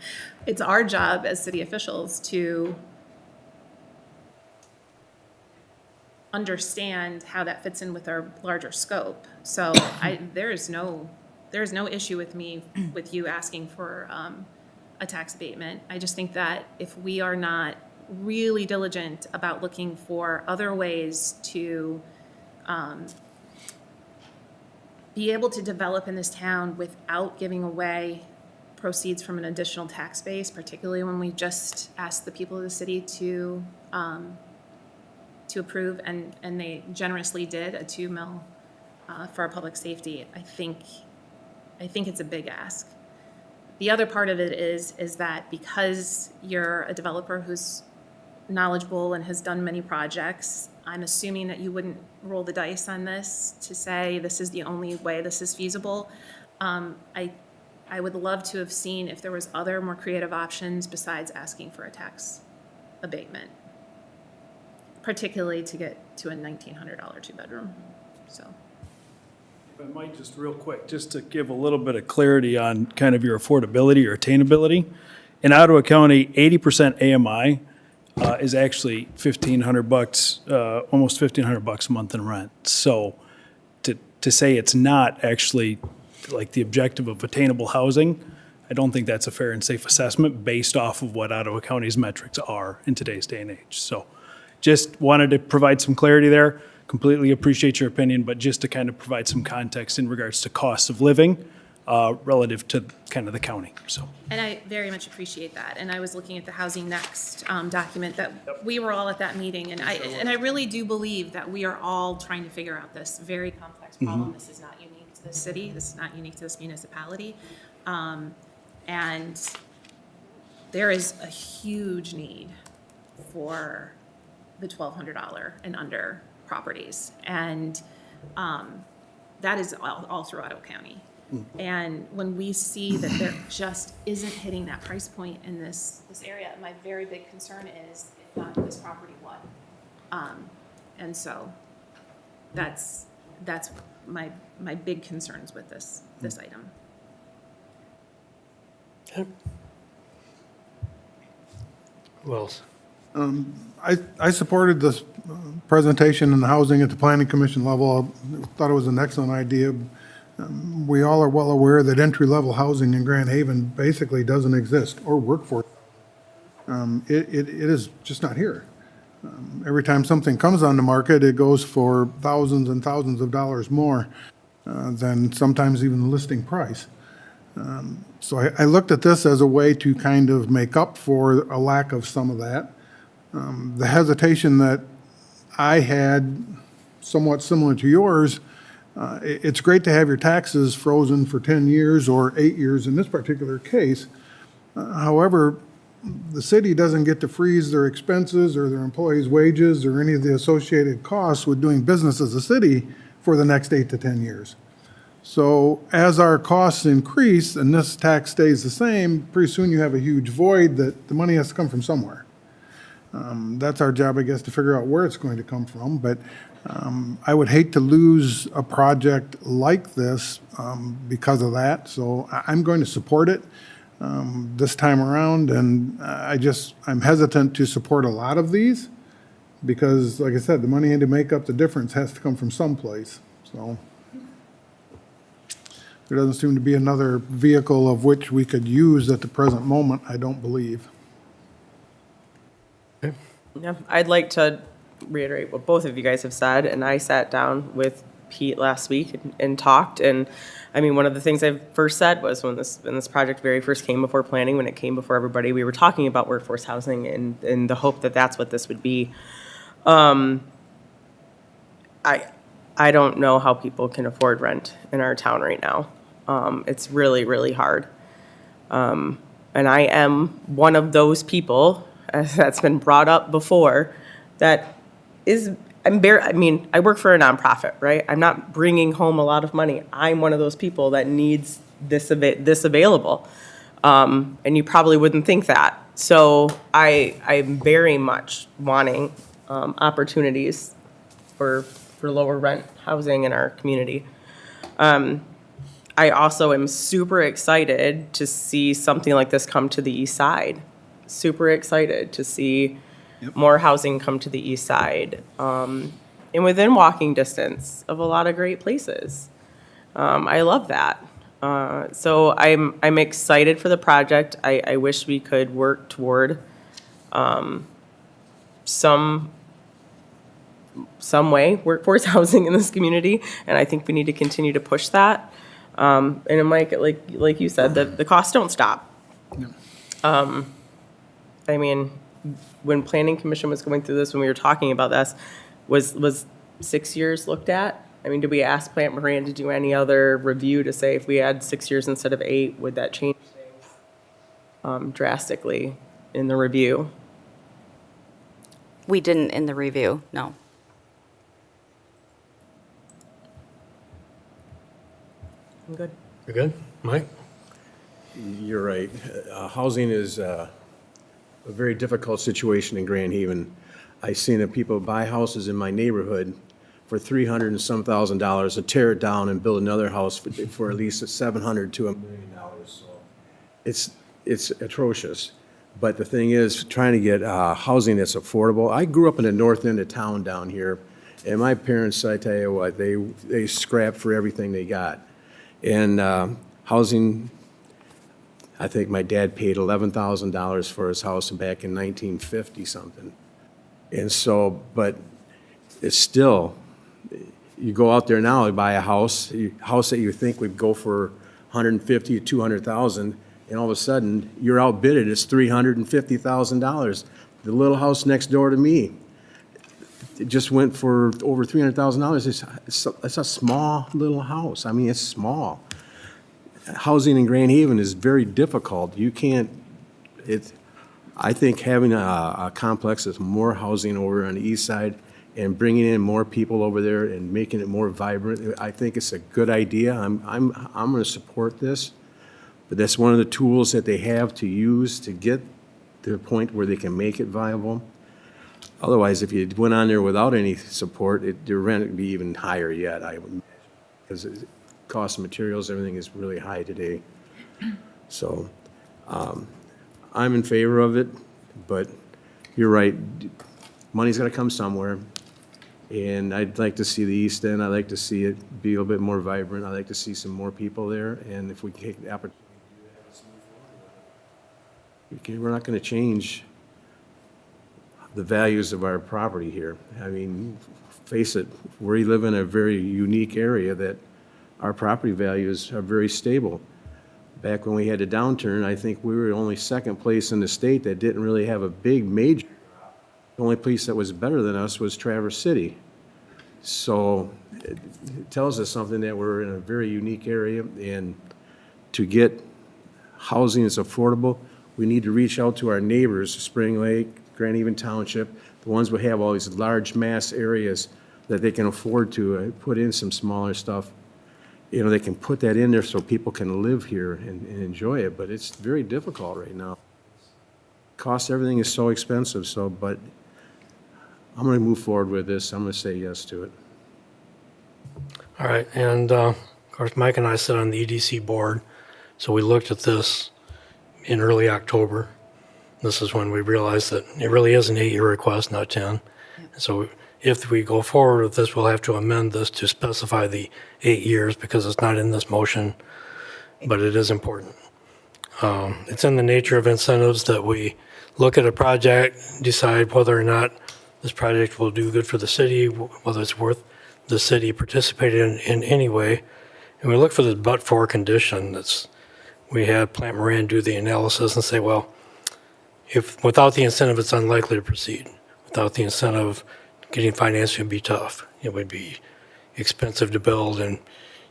It's our job as city officials to understand how that fits in with our larger scope. So there is no issue with you asking for a tax abatement. I just think that if we are not really diligent about looking for other ways to be able to develop in this town without giving away proceeds from an additional tax base, particularly when we just asked the people of the city to approve, and they generously did a 2 mil for our public safety, I think it's a big ask. The other part of it is that because you're a developer who's knowledgeable and has done many projects, I'm assuming that you wouldn't roll the dice on this to say this is the only way this is feasible. I would love to have seen if there was other more creative options besides asking for a tax abatement, particularly to get to a $1,900 2-bedroom, so. If I might just real quick, just to give a little bit of clarity on kind of your affordability or attainability. In Ottawa County, 80% AMI is actually $1,500, almost $1,500 a month in rent. So to say it's not actually like the objective of attainable housing, I don't think that's a fair and safe assessment based off of what Ottawa County's metrics are in today's day and age. So just wanted to provide some clarity there. Completely appreciate your opinion, but just to kind of provide some context in regards to cost of living relative to kind of the county, so. And I very much appreciate that. And I was looking at the Housing Next document that we were all at that meeting. And I really do believe that we are all trying to figure out this very complex problem. This is not unique to this city. This is not unique to this municipality. And there is a huge need for the $1,200 and under properties. And that is all through Ottawa County. And when we see that there just isn't hitting that price point in this area, my very big concern is, if not this property, what? And so that's my big concerns with this item. Okay. Who else? I supported this presentation in the housing at the planning commission level. I thought it was an excellent idea. We all are well aware that entry-level housing in Grand Haven basically doesn't exist, or workforce. It is just not here. Every time something comes on the market, it goes for thousands and thousands of dollars more than sometimes even the listing price. So I looked at this as a way to kind of make up for a lack of some of that. The hesitation that I had, somewhat similar to yours, it's great to have your taxes frozen for 10 years or 8 years in this particular case. However, the city doesn't get to freeze their expenses or their employees' wages or any of the associated costs with doing business as a city for the next 8 to 10 years. So as our costs increase and this tax stays the same, pretty soon you have a huge void that the money has to come from somewhere. That's our job, I guess, to figure out where it's going to come from. But I would hate to lose a project like this because of that. So I'm going to support it this time around. And I'm hesitant to support a lot of these because, like I said, the money to make up the difference has to come from someplace. So there doesn't seem to be another vehicle of which we could use at the present moment, I don't believe. Yeah, I'd like to reiterate what both of you guys have said, and I sat down with Pete last week and talked, and I mean, one of the things I first said was when this project very first came before planning, when it came before everybody, we were talking about workforce housing and the hope that that's what this would be. I don't know how people can afford rent in our town right now. It's really, really hard. And I am one of those people, as that's been brought up before, that is, I work for a nonprofit, right? I'm not bringing home a lot of money. I'm one of those people that needs this available. And you probably wouldn't think that. So I'm very much wanting opportunities for lower rent housing in our community. I also am super excited to see something like this come to the east side. Super excited to see more housing come to the east side, and within walking distance of a lot of great places. I love that. So I'm excited for the project. I wish we could work toward some way workforce housing in this community, and I think we need to continue to push that. And Mike, like you said, the costs don't stop. I mean, when Planning Commission was going through this, when we were talking about this, was 6 years looked at? I mean, did we ask Plant Moran to do any other review to say if we had 6 years instead of 8, would that change things drastically in the review? We didn't in the review, no. I'm good. You're good? Mike? You're right. Housing is a very difficult situation in Grand Haven. I've seen that people buy houses in my neighborhood for $300,000 and some thousand dollars to tear it down and build another house for at least $700,000 to $1 million. So it's atrocious. But the thing is, trying to get housing that's affordable. I grew up in the north end of town down here, and my parents, I tell you what, they scrapped for everything they got. And housing, I think my dad paid $11,000 for his house back in 1950 something. And so, but it's still, you go out there now and buy a house that you think would go for 150 to 200,000, and all of a sudden you're outbidded. It's $350,000. The little house next door to me, it just went for over $300,000. It's a small little house. I mean, it's small. Housing in Grand Haven is very difficult. You can't, I think having a complex with more housing over on the east side and bringing in more people over there and making it more vibrant, I think it's a good idea. I'm going to support this, but that's one of the tools that they have to use to get to the point where they can make it viable. Otherwise, if you went on there without any support, the rent would be even higher yet, I would, because the cost of materials, everything is really high today. So I'm in favor of it, but you're right, money's got to come somewhere. And I'd like to see the East End, I'd like to see it be a little bit more vibrant, I'd like to see some more people there, and if we can take the opportunity to do that, let's move forward with it. We're not going to change the values of our property here. I mean, face it, we live in a very unique area that our property values are very stable. Back when we had a downturn, I think we were the only second place in the state that didn't really have a big major. The only place that was better than us was Traverse City. So it tells us something that we're in a very unique area, and to get housing that's affordable, we need to reach out to our neighbors, Spring Lake, Grand Haven Township, the ones who have all these large mass areas that they can afford to put in some smaller stuff. You know, they can put that in there so people can live here and enjoy it, but it's very difficult right now. Cost, everything is so expensive, so, but I'm going to move forward with this. I'm going to say yes to it. All right, and of course, Mike and I sit on the EDC board, so we looked at this in early October. This is when we realized that it really is an 8-year request, not 10. So if we go forward with this, we'll have to amend this to specify the 8 years because it's not in this motion, but it is important. It's in the nature of incentives that we look at a project, decide whether or not this project will do good for the city, whether it's worth the city participating in any way. And we look for the but-for condition. We had Plant Moran do the analysis and say, well, if without the incentive, it's unlikely to proceed. Without the incentive, getting financing would be tough. It would be expensive to build, and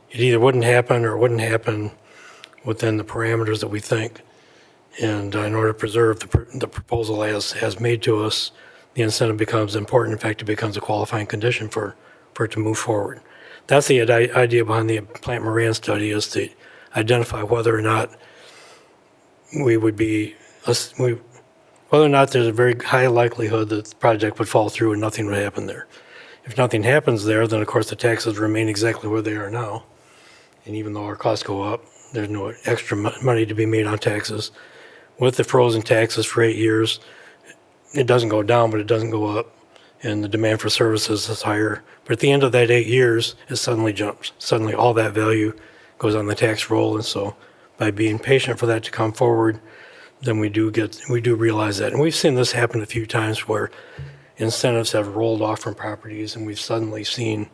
it either wouldn't happen or it wouldn't happen within the parameters that we think. And in order to preserve the proposal as made to us, the incentive becomes important. In fact, it becomes a qualifying condition for it to move forward. That's the idea behind the Plant Moran study, is to identify whether or not whether or not there's a very high likelihood that the project would fall through and nothing would happen there. If nothing happens there, then of course the taxes remain exactly where they are now. And even though our costs go up, there's no extra money to be made on taxes. With the frozen taxes for 8 years, it doesn't go down, but it doesn't go up. And the demand for services is higher. But at the end of that 8 years, it suddenly jumps. Suddenly all that value goes on the tax roll. And so by being patient for that to come forward, then we do realize that. And we've seen this happen a few times where incentives have rolled off from properties, and we've suddenly seen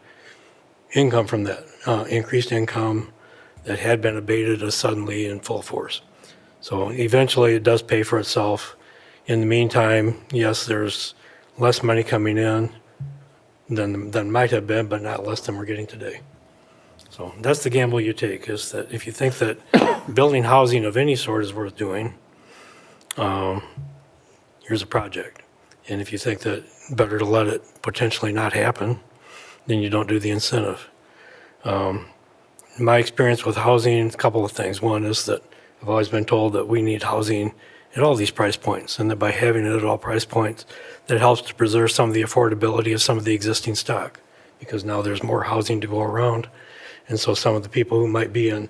income from that, increased income that had been abated is suddenly in full force. So eventually it does pay for itself. In the meantime, yes, there's less money coming in than might have been, but not less than we're getting today. So that's the gamble you take, is that if you think that building housing of any sort is worth doing, here's a project. And if you think that better to let it potentially not happen, then you don't do the incentive. My experience with housing, a couple of things. One is that I've always been told that we need housing at all these price points, and that by having it at all price points, that helps to preserve some of the affordability of some of the existing stock, because now there's more housing to go around. And so some of the people who might be in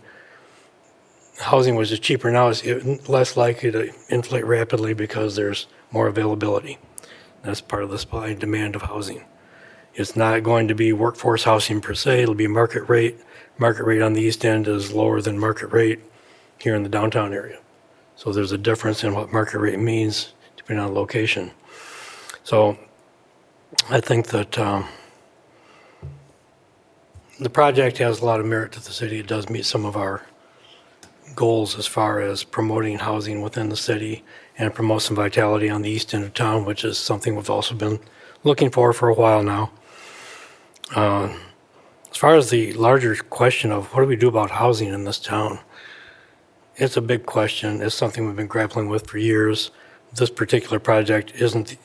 housing which is cheaper now is less likely to inflate rapidly because there's more availability. That's part of the supply and demand of housing. It's not going to be workforce housing per se, it'll be market rate. Market rate on the east end is lower than market rate here in the downtown area. So there's a difference in what market rate means depending on location. So I think that the project has a lot of merit to the city. It does meet some of our goals as far as promoting housing within the city and promote some vitality on the east end of town, which is something we've also been looking for a while now. As far as the larger question of what do we do about housing in this town, it's a big question. It's something we've been grappling with for years. This particular project isn't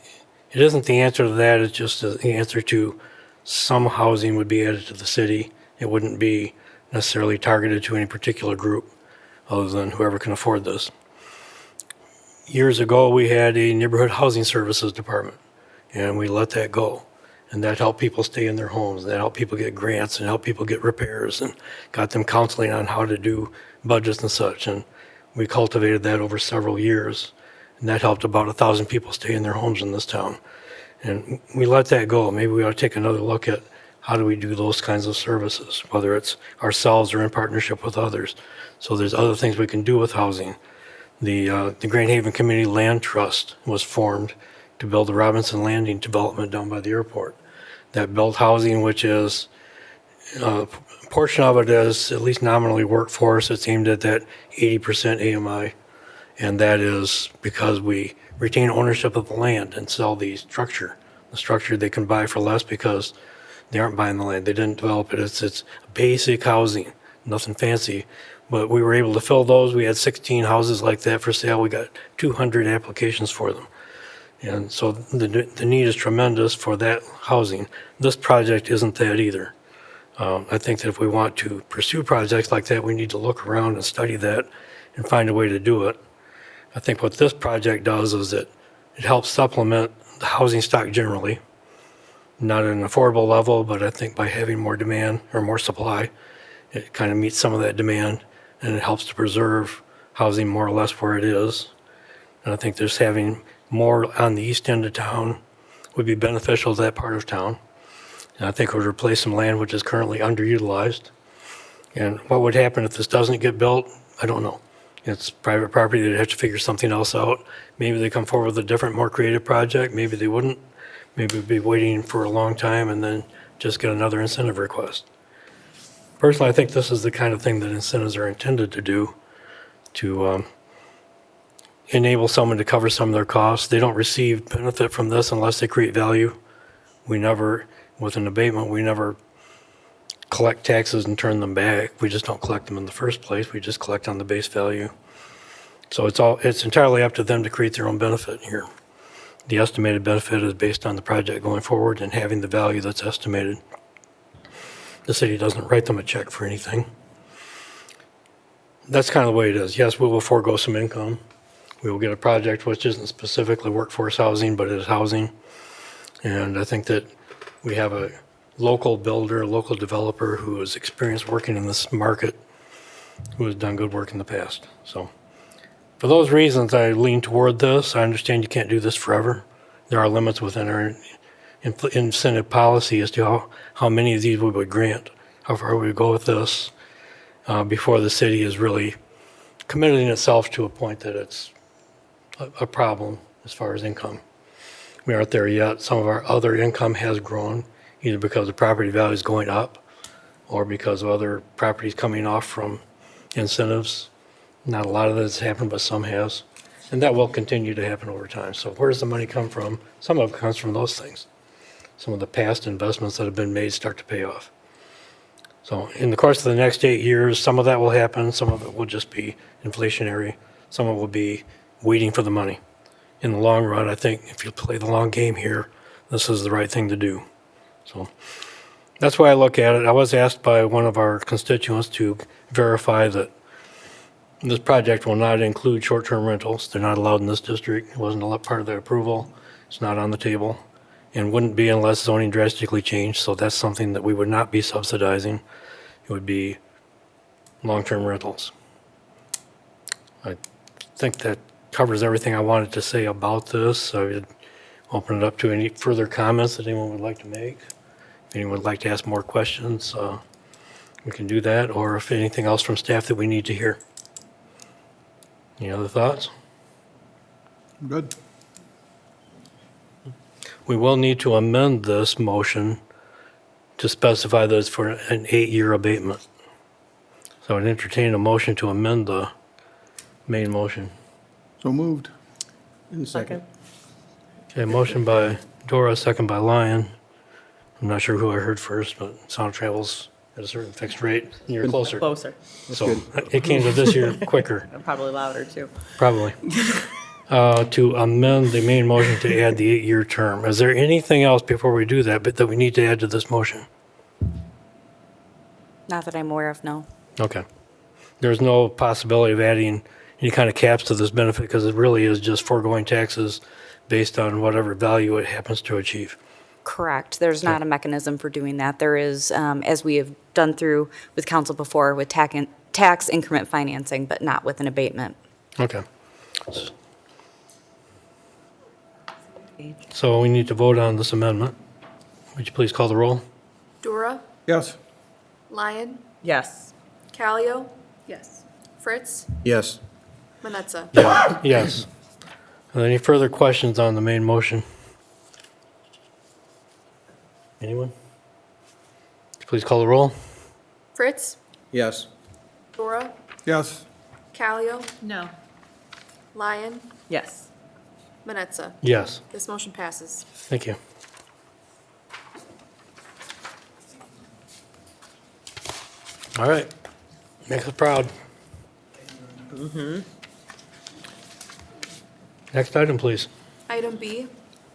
the answer to that. It's just the answer to some housing would be added to the city. It wouldn't be necessarily targeted to any particular group other than whoever can afford this. Years ago, we had a neighborhood housing services department, and we let that go. And that helped people stay in their homes. That helped people get grants and helped people get repairs and got them counseling on how to do budgets and such. And we cultivated that over several years. And that helped about 1,000 people stay in their homes in this town. And we let that go. Maybe we ought to take another look at how do we do those kinds of services, whether it's ourselves or in partnership with others. So there's other things we can do with housing. The Grand Haven Community Land Trust was formed to build the Robinson Landing development down by the airport. That built housing, which is, a portion of it is at least nominally workforce. It's aimed at that 80% AMI. And that is because we retain ownership of the land and sell the structure. The structure they can buy for less because they aren't buying the land. They didn't develop it. It's basic housing, nothing fancy. But we were able to fill those. We had 16 houses like that for sale. We got 200 applications for them. And so the need is tremendous for that housing. This project isn't that either. I think that if we want to pursue projects like that, we need to look around and study that and find a way to do it. I think what this project does is it helps supplement the housing stock generally, not at an affordable level, but I think by having more demand or more supply, it kind of meets some of that demand, and it helps to preserve housing more or less where it is. And I think just having more on the east end of town would be beneficial to that part of town. And I think it would replace some land which is currently underutilized. And what would happen if this doesn't get built? I don't know. It's private property. They'd have to figure something else out. Maybe they come forward with a different, more creative project. Maybe they wouldn't. Maybe we'd be waiting for a long time and then just get another incentive request. Personally, I think this is the kind of thing that incentives are intended to do, to enable someone to cover some of their costs. They don't receive benefit from this unless they create value. We never, with an abatement, we never collect taxes and turn them back. We just don't collect them in the first place. We just collect on the base value. So it's entirely up to them to create their own benefit here. The estimated benefit is based on the project going forward and having the value that's estimated. The city doesn't write them a check for anything. That's kind of the way it is. Yes, we will forego some income. We will get a project which isn't specifically workforce housing, but it is housing. And I think that we have a local builder, a local developer who is experienced working in this market, who has done good work in the past. So for those reasons, I lean toward this. I understand you can't do this forever. There are limits within our incentive policy as to how many of these we would grant, how far we would go with this before the city is really committing itself to a point that it's a problem as far as income. We aren't there yet. Some of our other income has grown, either because the property value is going up or because of other properties coming off from incentives. Not a lot of that has happened, but some has. And that will continue to happen over time. So where does the money come from? Some of it comes from those things. Some of the past investments that have been made start to pay off. So in the course of the next 8 years, some of that will happen. Some of it will just be inflationary. Some of it will be waiting for the money. In the long run, I think if you play the long game here, this is the right thing to do. So that's why I look at it. I was asked by one of our constituents to verify that this project will not include short-term rentals. They're not allowed in this district. It wasn't a part of their approval. It's not on the table and wouldn't be unless zoning drastically changed. So that's something that we would not be subsidizing. It would be long-term rentals. I think that covers everything I wanted to say about this. I would open it up to any further comments that anyone would like to make. If anyone would like to ask more questions, we can do that, or if anything else from staff that we need to hear. Any other thoughts? Good. We will need to amend this motion to specify that it's for an 8-year abatement. So I'd entertain a motion to amend the main motion. So moved. Second. Okay, motion by Dora, second by Lyon. I'm not sure who I heard first, but sound travels at a certain fixed rate, and you're closer. Closer. So it came to this year quicker, And probably louder, too. probably. To amend the main motion to add the 8-year term. Is there anything else before we do that, but that we need to add to this motion? Not that I'm aware of, no. Okay. There's no possibility of adding any kind of caps to this benefit because it really is just foregoing taxes based on whatever value it happens to achieve. Correct. There's not a mechanism for doing that. There is, as we have done through with council before, with tax increment financing, but not with an abatement. Okay. So we need to vote on this amendment. Would you please call the roll? Dura, Yes. Lyon, Yes. Callio, Yes. Fritz, Yes. Manetza. Yes. Are there any further questions on the main motion? Anyone? Please call the roll. Fritz, Yes. Dora, Yes. Callio, No. Lyon, Yes. Manetza. Yes, This motion passes. thank you. All right, make us proud. Next item, please. Item B,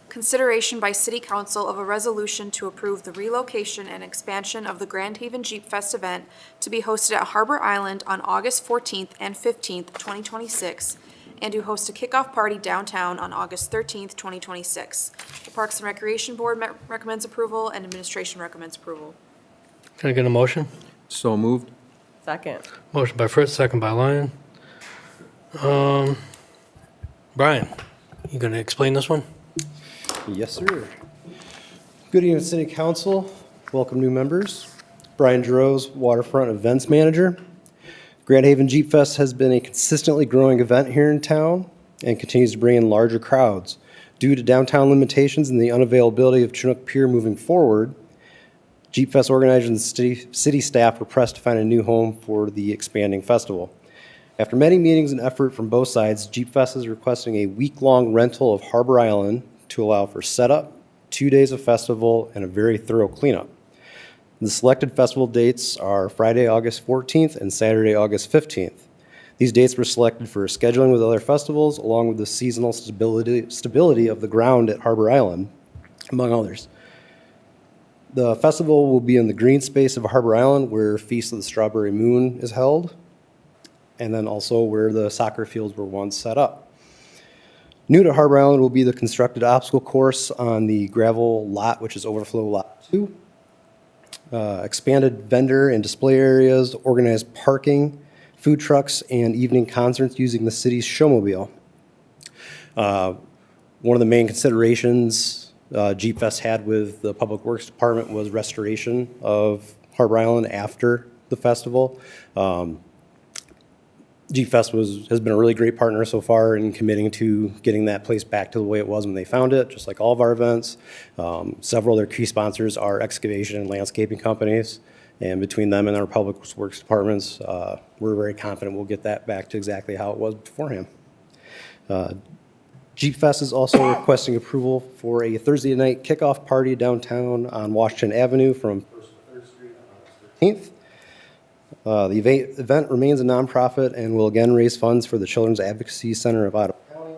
consideration by City Council of a resolution to approve the relocation and expansion of the Grand Haven Jeep Fest event to be hosted at Harbor Island on August 14th and 15th, 2026, and to host a kickoff party downtown on August 13th, 2026. The Parks and Recreation Board recommends approval, and Administration recommends approval. Can I get a motion? So moved. Second. Motion by Fritz, second by Lyon. Brian, you gonna explain this one? Yes, sir. Good evening, City Council. Welcome, new members. Brian Jarose, Waterfront Events Manager. Grand Haven Jeep Fest has been a consistently growing event here in town and continues to bring in larger crowds. Due to downtown limitations and the unavailability of Chinook Pier moving forward, Jeep Fest organizers and city staff were pressed to find a new home for the expanding festival. After many meetings and effort from both sides, Jeep Fest is requesting a week-long rental of Harbor Island to allow for setup, 2 days of festival, and a very thorough cleanup. The selected festival dates are Friday, August 14th and Saturday, August 15th. These dates were selected for scheduling with other festivals, along with the seasonal stability of the ground at Harbor Island, among others. The festival will be in the green space of Harbor Island, where Feast of the Strawberry Moon is held, and then also where the soccer fields were once set up. New to Harbor Island will be the constructed obstacle course on the gravel lot, which is Overflow Lot 2. Expanded vendor and display areas, organized parking, food trucks, and evening concerts using the city's showmobile. One of the main considerations Jeep Fest had with the Public Works Department was restoration of Harbor Island after the festival. Jeep Fest has been a really great partner so far in committing to getting that place back to the way it was when they found it, just like all of our events. Several of their key sponsors are excavation and landscaping companies, and between them and our Public Works departments, we're very confident we'll get that back to exactly how it was beforehand. Jeep Fest is also requesting approval for a Thursday night kickoff party downtown on Washington Avenue from 1st to 3rd Street on August 13th. The event remains a nonprofit and will again raise funds for the Children's Advocacy Center of Ottawa County.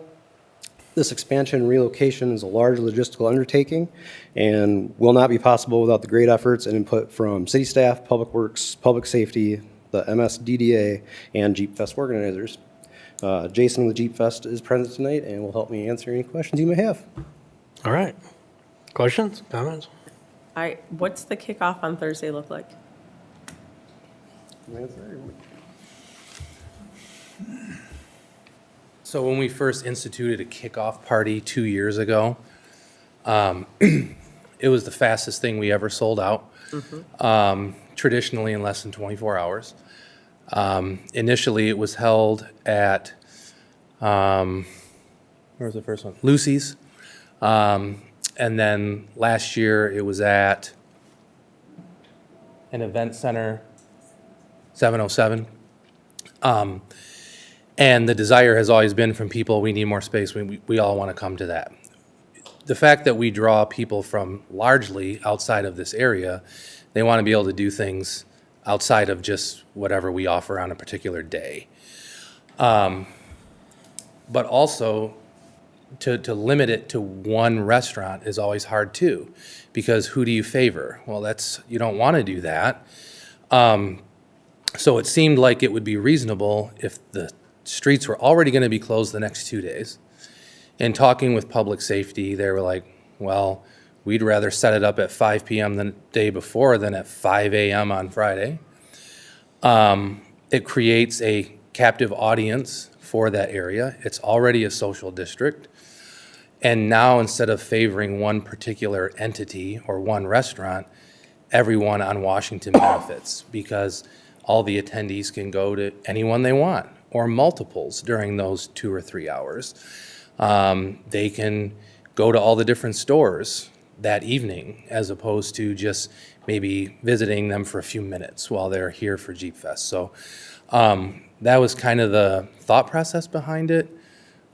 This expansion and relocation is a large logistical undertaking and will not be possible without the great efforts and input from city staff, Public Works, Public Safety, the MSDDA, and Jeep Fest organizers. Jason with Jeep Fest is present tonight and will help me answer any questions you may have. All right. Questions, comments? What's the kickoff on Thursday look like? So when we first instituted a kickoff party 2 years ago, it was the fastest thing we ever sold out, traditionally in less than 24 hours. Initially, it was held at, where was the first one? Lucy's. And then last year, it was at an event center, 707. And the desire has always been from people, we need more space, we all want to come to that. The fact that we draw people from largely outside of this area, they want to be able to do things outside of just whatever we offer on a particular day. But also, to limit it to one restaurant is always hard too, because who do you favor? Well, you don't want to do that. So it seemed like it would be reasonable if the streets were already going to be closed the next 2 days. In talking with public safety, they were like, well, we'd rather set it up at 5 p.m. the day before than at 5 a.m. on Friday. It creates a captive audience for that area. It's already a social district. And now, instead of favoring one particular entity or one restaurant, everyone on Washington benefits because all the attendees can go to anyone they want or multiples during those 2 or 3 hours. They can go to all the different stores that evening as opposed to just maybe visiting them for a few minutes while they're here for Jeep Fest. So that was kind of the thought process behind it.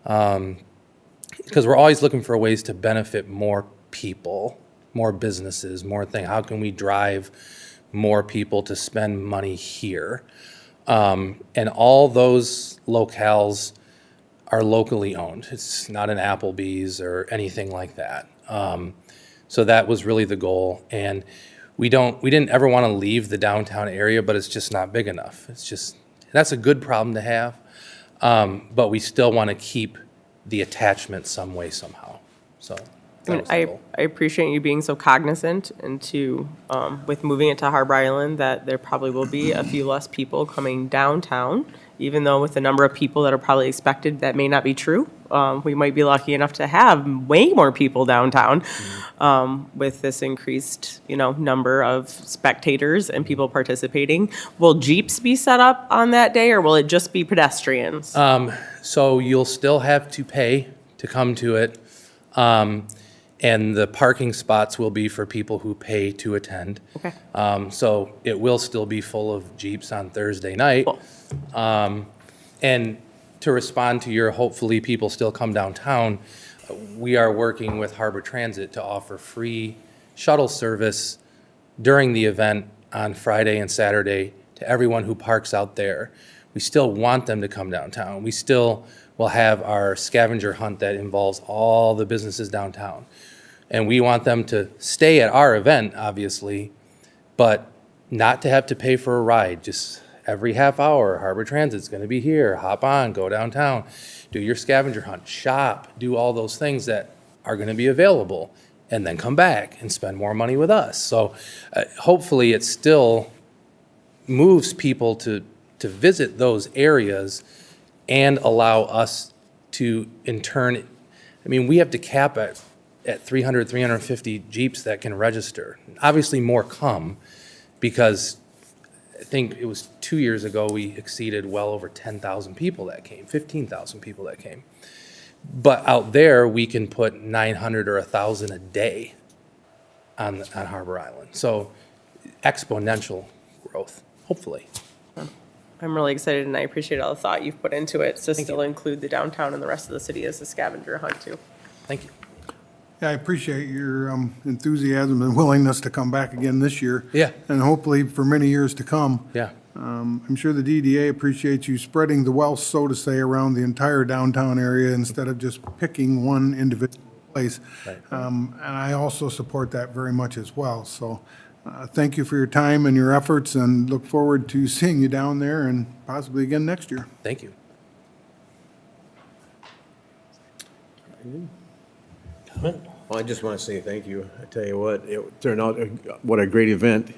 Because we're always looking for ways to benefit more people, more businesses, more things. How can we drive more people to spend money here? And all those locales are locally owned. It's not an Applebee's or anything like that. So that was really the goal. And we didn't ever want to leave the downtown area, but it's just not big enough. That's a good problem to have. But we still want to keep the attachment some way, somehow. So that was the goal. I appreciate you being so cognizant into, with moving it to Harbor Island, that there probably will be a few less people coming downtown, even though with the number of people that are probably expected, that may not be true. We might be lucky enough to have way more people downtown with this increased, number of spectators and people participating. Will Jeeps be set up on that day, or will it just be pedestrians? So you'll still have to pay to come to it. And the parking spots will be for people who pay to attend. Okay. So it will still be full of Jeeps on Thursday night. Cool. And to respond to your, hopefully people still come downtown, we are working with Harbor Transit to offer free shuttle service during the event on Friday and Saturday to everyone who parks out there. We still want them to come downtown. We still will have our scavenger hunt that involves all the businesses downtown. And we want them to stay at our event, obviously, but not to have to pay for a ride. Just every half hour, Harbor Transit's going to be here. Hop on, go downtown, do your scavenger hunt, shop, do all those things that are going to be available, and then come back and spend more money with us. So hopefully it still moves people to visit those areas and allow us to, in turn, we have to cap it at 300, 350 Jeeps that can register. Obviously more come, because I think it was 2 years ago, we exceeded well over 10,000 people that came, 15,000 people that came. But out there, we can put 900 or 1,000 a day on Harbor Island. So exponential growth, hopefully. I'm really excited, and I appreciate all the thought you've put into it to still include the downtown and the rest of the city as a scavenger hunt too. Thank you. Yeah, I appreciate your enthusiasm and willingness to come back again this year. Yeah. And hopefully for many years to come. Yeah. I'm sure the DDA appreciates you spreading the wealth, so to say, around the entire downtown area instead of just picking one individual place. Right. And I also support that very much as well. So thank you for your time and your efforts, and look forward to seeing you down there and possibly again next year. Thank you. Comment? Well, I just want to say thank you. I tell you what, it turned out, what a great event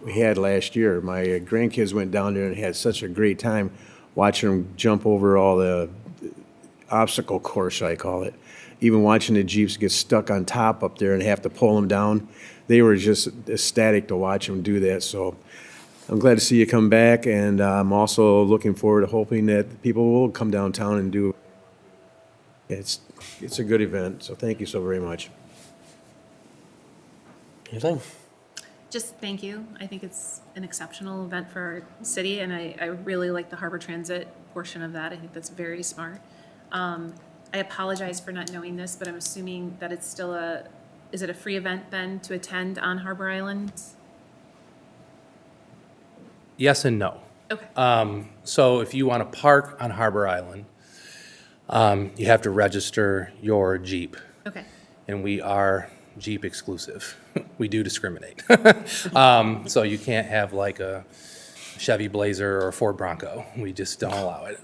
we had last year. My grandkids went down there and had such a great time watching them jump over all the obstacle course, I call it. Even watching the Jeeps get stuck on top up there and have to pull them down. They were just ecstatic to watch them do that. So I'm glad to see you come back, and I'm also looking forward to hoping that people will come downtown and do. It's a good event, so thank you so very much. Anything? Just thank you. I think it's an exceptional event for our city, and I really like the Harbor Transit portion of that. I think that's very smart. I apologize for not knowing this, but I'm assuming that it's still is it a free event then to attend on Harbor Island? Yes and no. Okay. So if you want to park on Harbor Island, you have to register your Jeep. Okay. And we are Jeep exclusive. We do discriminate. So you can't have like a Chevy Blazer or a Ford Bronco. We just don't allow it.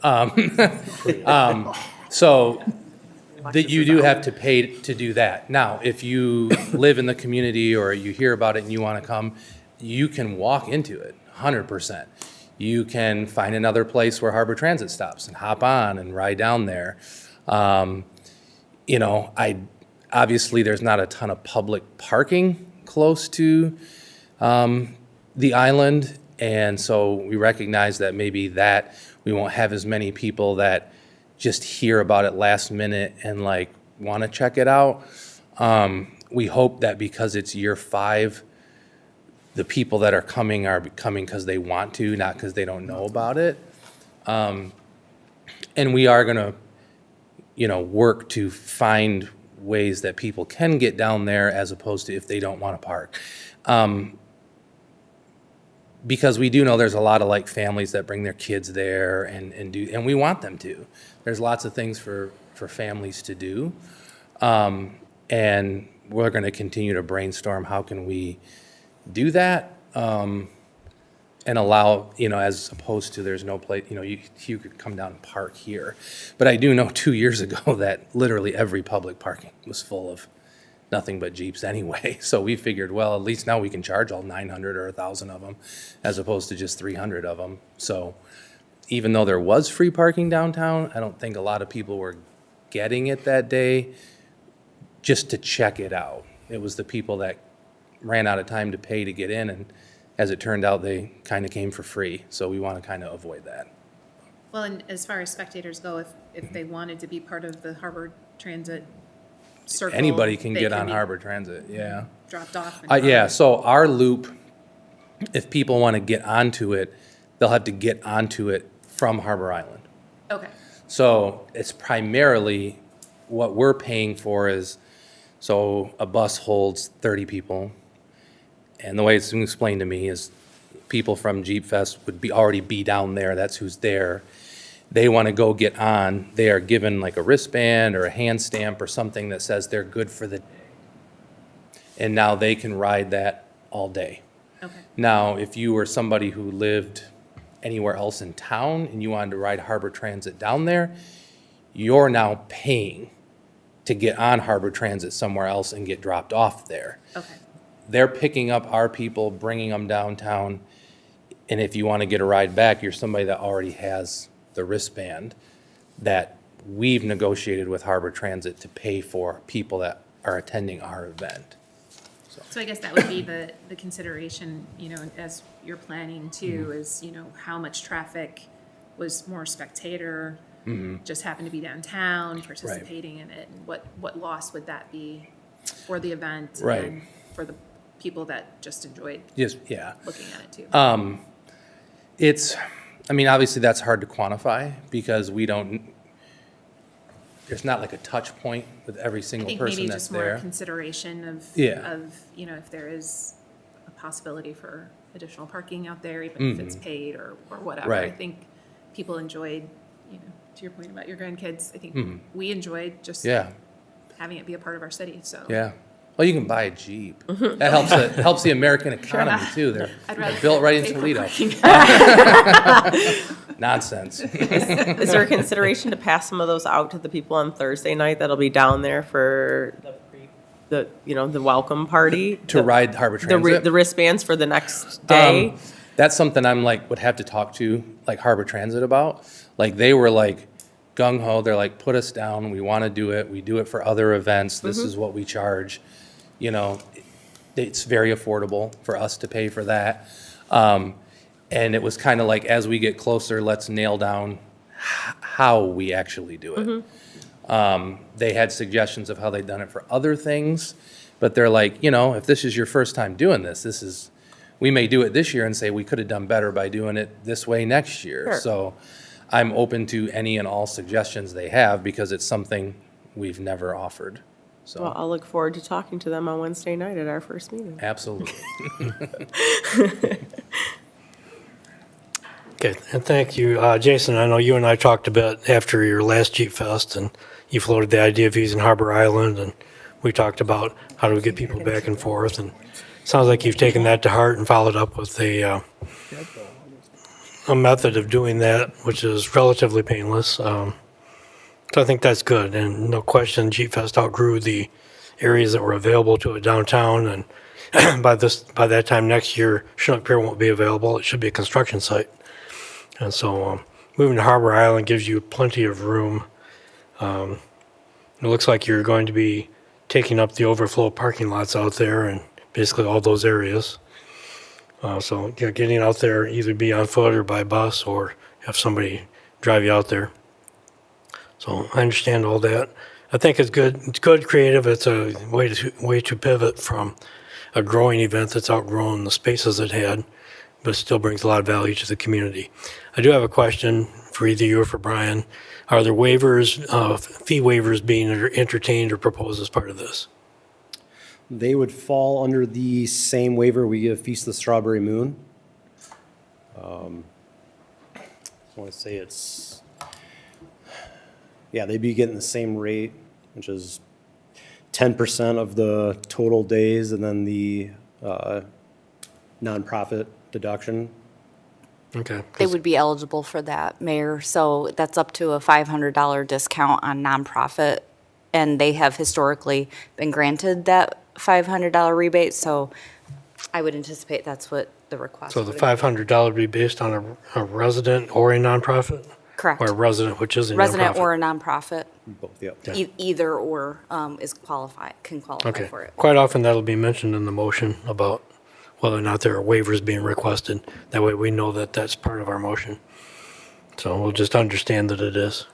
So that you do have to pay to do that. Now, if you live in the community or you hear about it and you want to come, you can walk into it 100%. You can find another place where Harbor Transit stops and hop on and ride down there. Obviously there's not a ton of public parking close to the island, and so we recognize that maybe that we won't have as many people that just hear about it last minute and like want to check it out. We hope that because it's year 5, the people that are coming because they want to, not because they don't know about it. And we are going to, work to find ways that people can get down there as opposed to if they don't want to park. Because we do know there's a lot of like families that bring their kids there and we want them to. There's lots of things for families to do. And we're going to continue to brainstorm how can we do that and allow, as opposed to there's no place, you could come down and park here. But I do know 2 years ago that literally every public parking was full of nothing but Jeeps anyway. So we figured, well, at least now we can charge all 900 or 1,000 of them as opposed to just 300 of them. So even though there was free parking downtown, I don't think a lot of people were getting it that day just to check it out. It was the people that ran out of time to pay to get in, and as it turned out, they kind of came for free. So we want to kind of avoid that. Well, and as far as spectators go, if they wanted to be part of the Harbor Transit circle. Anybody can they get on be Harbor Transit, yeah. Dropped off. And Yeah, so our loop, if people want to get onto it, they'll have to get onto it from Harbor Island. Okay. So it's primarily, what we're paying for is, so a bus holds 30 people. And the way it's been explained to me is people from Jeep Fest would already be down there, that's who's there. They want to go get on, they are given like a wristband or a hand stamp or something that says they're good for the day. And now they can ride that all day. Okay. Now, if you were somebody who lived anywhere else in town and you wanted to ride Harbor Transit down there, you're now paying to get on Harbor Transit somewhere else and get dropped off there. Okay. They're picking up our people, bringing them downtown, and if you want to get a ride back, you're somebody that already has the wristband that we've negotiated with Harbor Transit to pay for people that are attending our event. So I guess that would be the consideration, as you're planning too, Mm-hmm. is, how much traffic was more spectator, just happened to be downtown, participating in it, and what loss would that be for the event? Right. And for the people that just enjoyed Yes, yeah. looking at it too. Obviously that's hard to quantify because there's not like a touch point with every I single think person maybe that's just more there. consideration of, Yeah. if there is a possibility for additional parking out there, even if it's paid or whatever. I Right. think people enjoyed, to your point about your grandkids, I think we enjoyed just Yeah, having it be a part of our city, so. yeah. Well, you can buy a Jeep. That helps the American economy too. They're I'd rather built right in pay for Toledo. parking. Nonsense. Is there a consideration to pass some of those out to the people on Thursday night that'll be down there for the welcome party? To ride Harbor The Transit? wristbands for the next day? That's something I'm would have to talk to Harbor Transit about. They were gung ho. They're put us down. We want to do it. We do it for other events. This is what we charge. It's very affordable for us to pay for that. And it was kind of as we get closer, let's nail down how we actually do it. They had suggestions of how they'd done it for other things, but they're if this is your first time doing this, we may do it this year and say we could have done better by doing it this way next year. Sure. So I'm open to any and all suggestions they have because it's something we've never offered. So Well, I'll look forward to talking to them on Wednesday night at our first meeting. absolutely. Okay, and thank you. Jason, I know you and I talked a bit after your last Jeep Fest, and you floated the idea of using Harbor Island, and we talked about how do we get people back and forth, and it sounds like you've taken that to heart and followed up with a method of doing that, which is relatively painless. So I think that's good, and no question, Jeep Fest outgrew the areas that were available to it downtown, and by that time next year, Chinook Pier won't be available. It should be a construction site. And so moving to Harbor Island gives you plenty of room. It looks like you're going to be taking up the overflow parking lots out there and basically all those areas. So yeah, getting out there, either be on foot or by bus or have somebody drive you out there. So I understand all that. I think it's good. It's good, creative. It's a way to pivot from a growing event that's outgrown the spaces it had, but still brings a lot of value to the community. I do have a question for either you or for Brian. Are there waivers, fee waivers being entertained or proposed as part of this? They would fall under the same waiver we give Feast of the Strawberry Moon. I want to say it's, yeah, they'd be getting the same rate, which is 10% of the total days, and then the nonprofit deduction. Okay. They would be eligible for that, Mayor. So that's up to a $500 discount on nonprofit. And they have historically been granted that $500 rebate. So I would anticipate that's what the request So the would $500 would be based on a resident or a nonprofit? Correct. Or a resident, which is a nonprofit? Resident or a nonprofit, Both, yep. either or can qualify Okay. for it. Quite often that'll be mentioned in the motion about whether or not there are waivers being requested. That way we know that that's part of our motion. So we'll just understand that it is.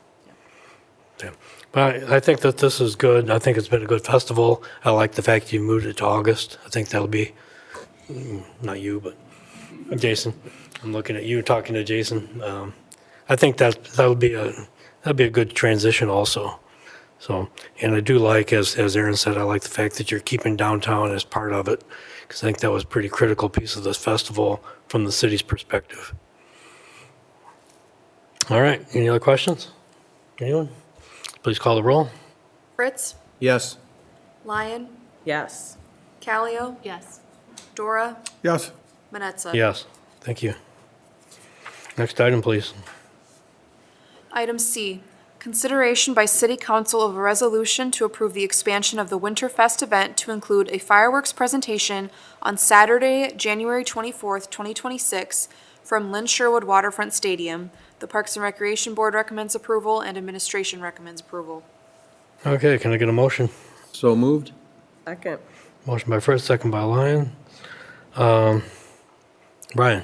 Yeah. But I think that this is good. I think it's been a good festival. I like the fact you moved it to August. I think that'll be, not you, but Jason. I'm looking at you, talking to Jason. I think that'll be a good transition also. So, and I do like, as Aaron said, I like the fact that you're keeping downtown as part of it, because I think that was a pretty critical piece of this festival from the city's perspective. All right, any other questions? Anyone? Please call the roll. Fritz, Yes. Lyon, Yes. Callio, Yes. Dora, Yes. Manetza. Yes, thank you. Next item, please. Item C, consideration by City Council of a resolution to approve the expansion of the Winterfest event to include a fireworks presentation on Saturday, January 24th, 2026, from Lynn Sherwood Waterfront Stadium. The Parks and Recreation Board recommends approval and administration recommends approval. Okay, can I get a motion? So moved? Second. Motion by Fritz, second by Lyon. Brian?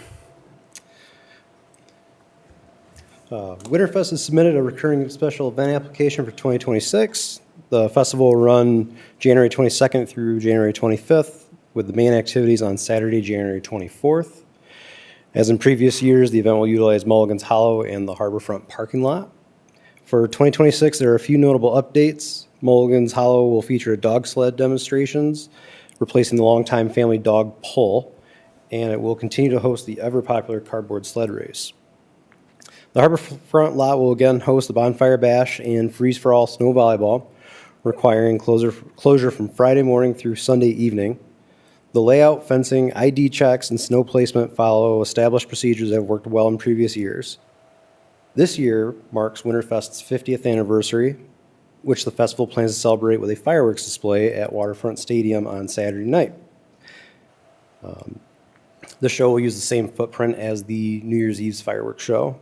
Winterfest has submitted a recurring special event application for 2026. The festival will run January 22nd through January 25th, with the main activities on Saturday, January 24th. As in previous years, the event will utilize Mulligan's Hollow and the Harborfront parking lot. For 2026, there are a few notable updates. Mulligan's Hollow will feature dog sled demonstrations, replacing the longtime family dog pull, and it will continue to host the ever-popular cardboard sled race. The Harborfront lot will again host the Bonfire Bash and Freeze for All snow volleyball, requiring closure from Friday morning through Sunday evening. The layout, fencing, ID checks, and snow placement follow established procedures that have worked well in previous years. This year marks Winterfest's 50th anniversary, which the festival plans to celebrate with a fireworks display at Waterfront Stadium on Saturday night. The show will use the same footprint as the New Year's Eve's fireworks show.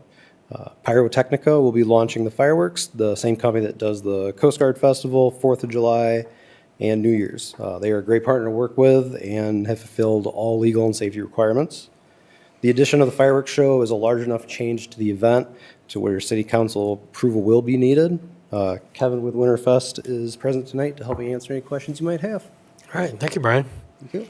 Pyrotechnica will be launching the fireworks, the same company that does the Coast Guard Festival, 4th of July, and New Year's. They are a great partner to work with and have fulfilled all legal and safety requirements. The addition of the fireworks show is a large enough change to the event to where City Council approval will be needed. Kevin with Winterfest is present tonight to help you answer any questions you might have. All right, thank you, Brian. Thank you.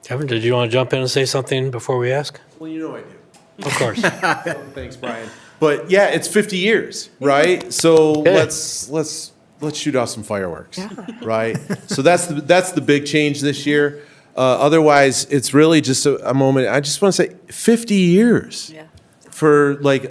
Kevin, did you want to jump in and say something before we ask? Well, you know I do. Of course. Thanks, Brian. But yeah, it's 50 years, right? So let's shoot off some fireworks, right? So that's the big change this year. Otherwise, it's really just a moment. I just want to say 50 years for like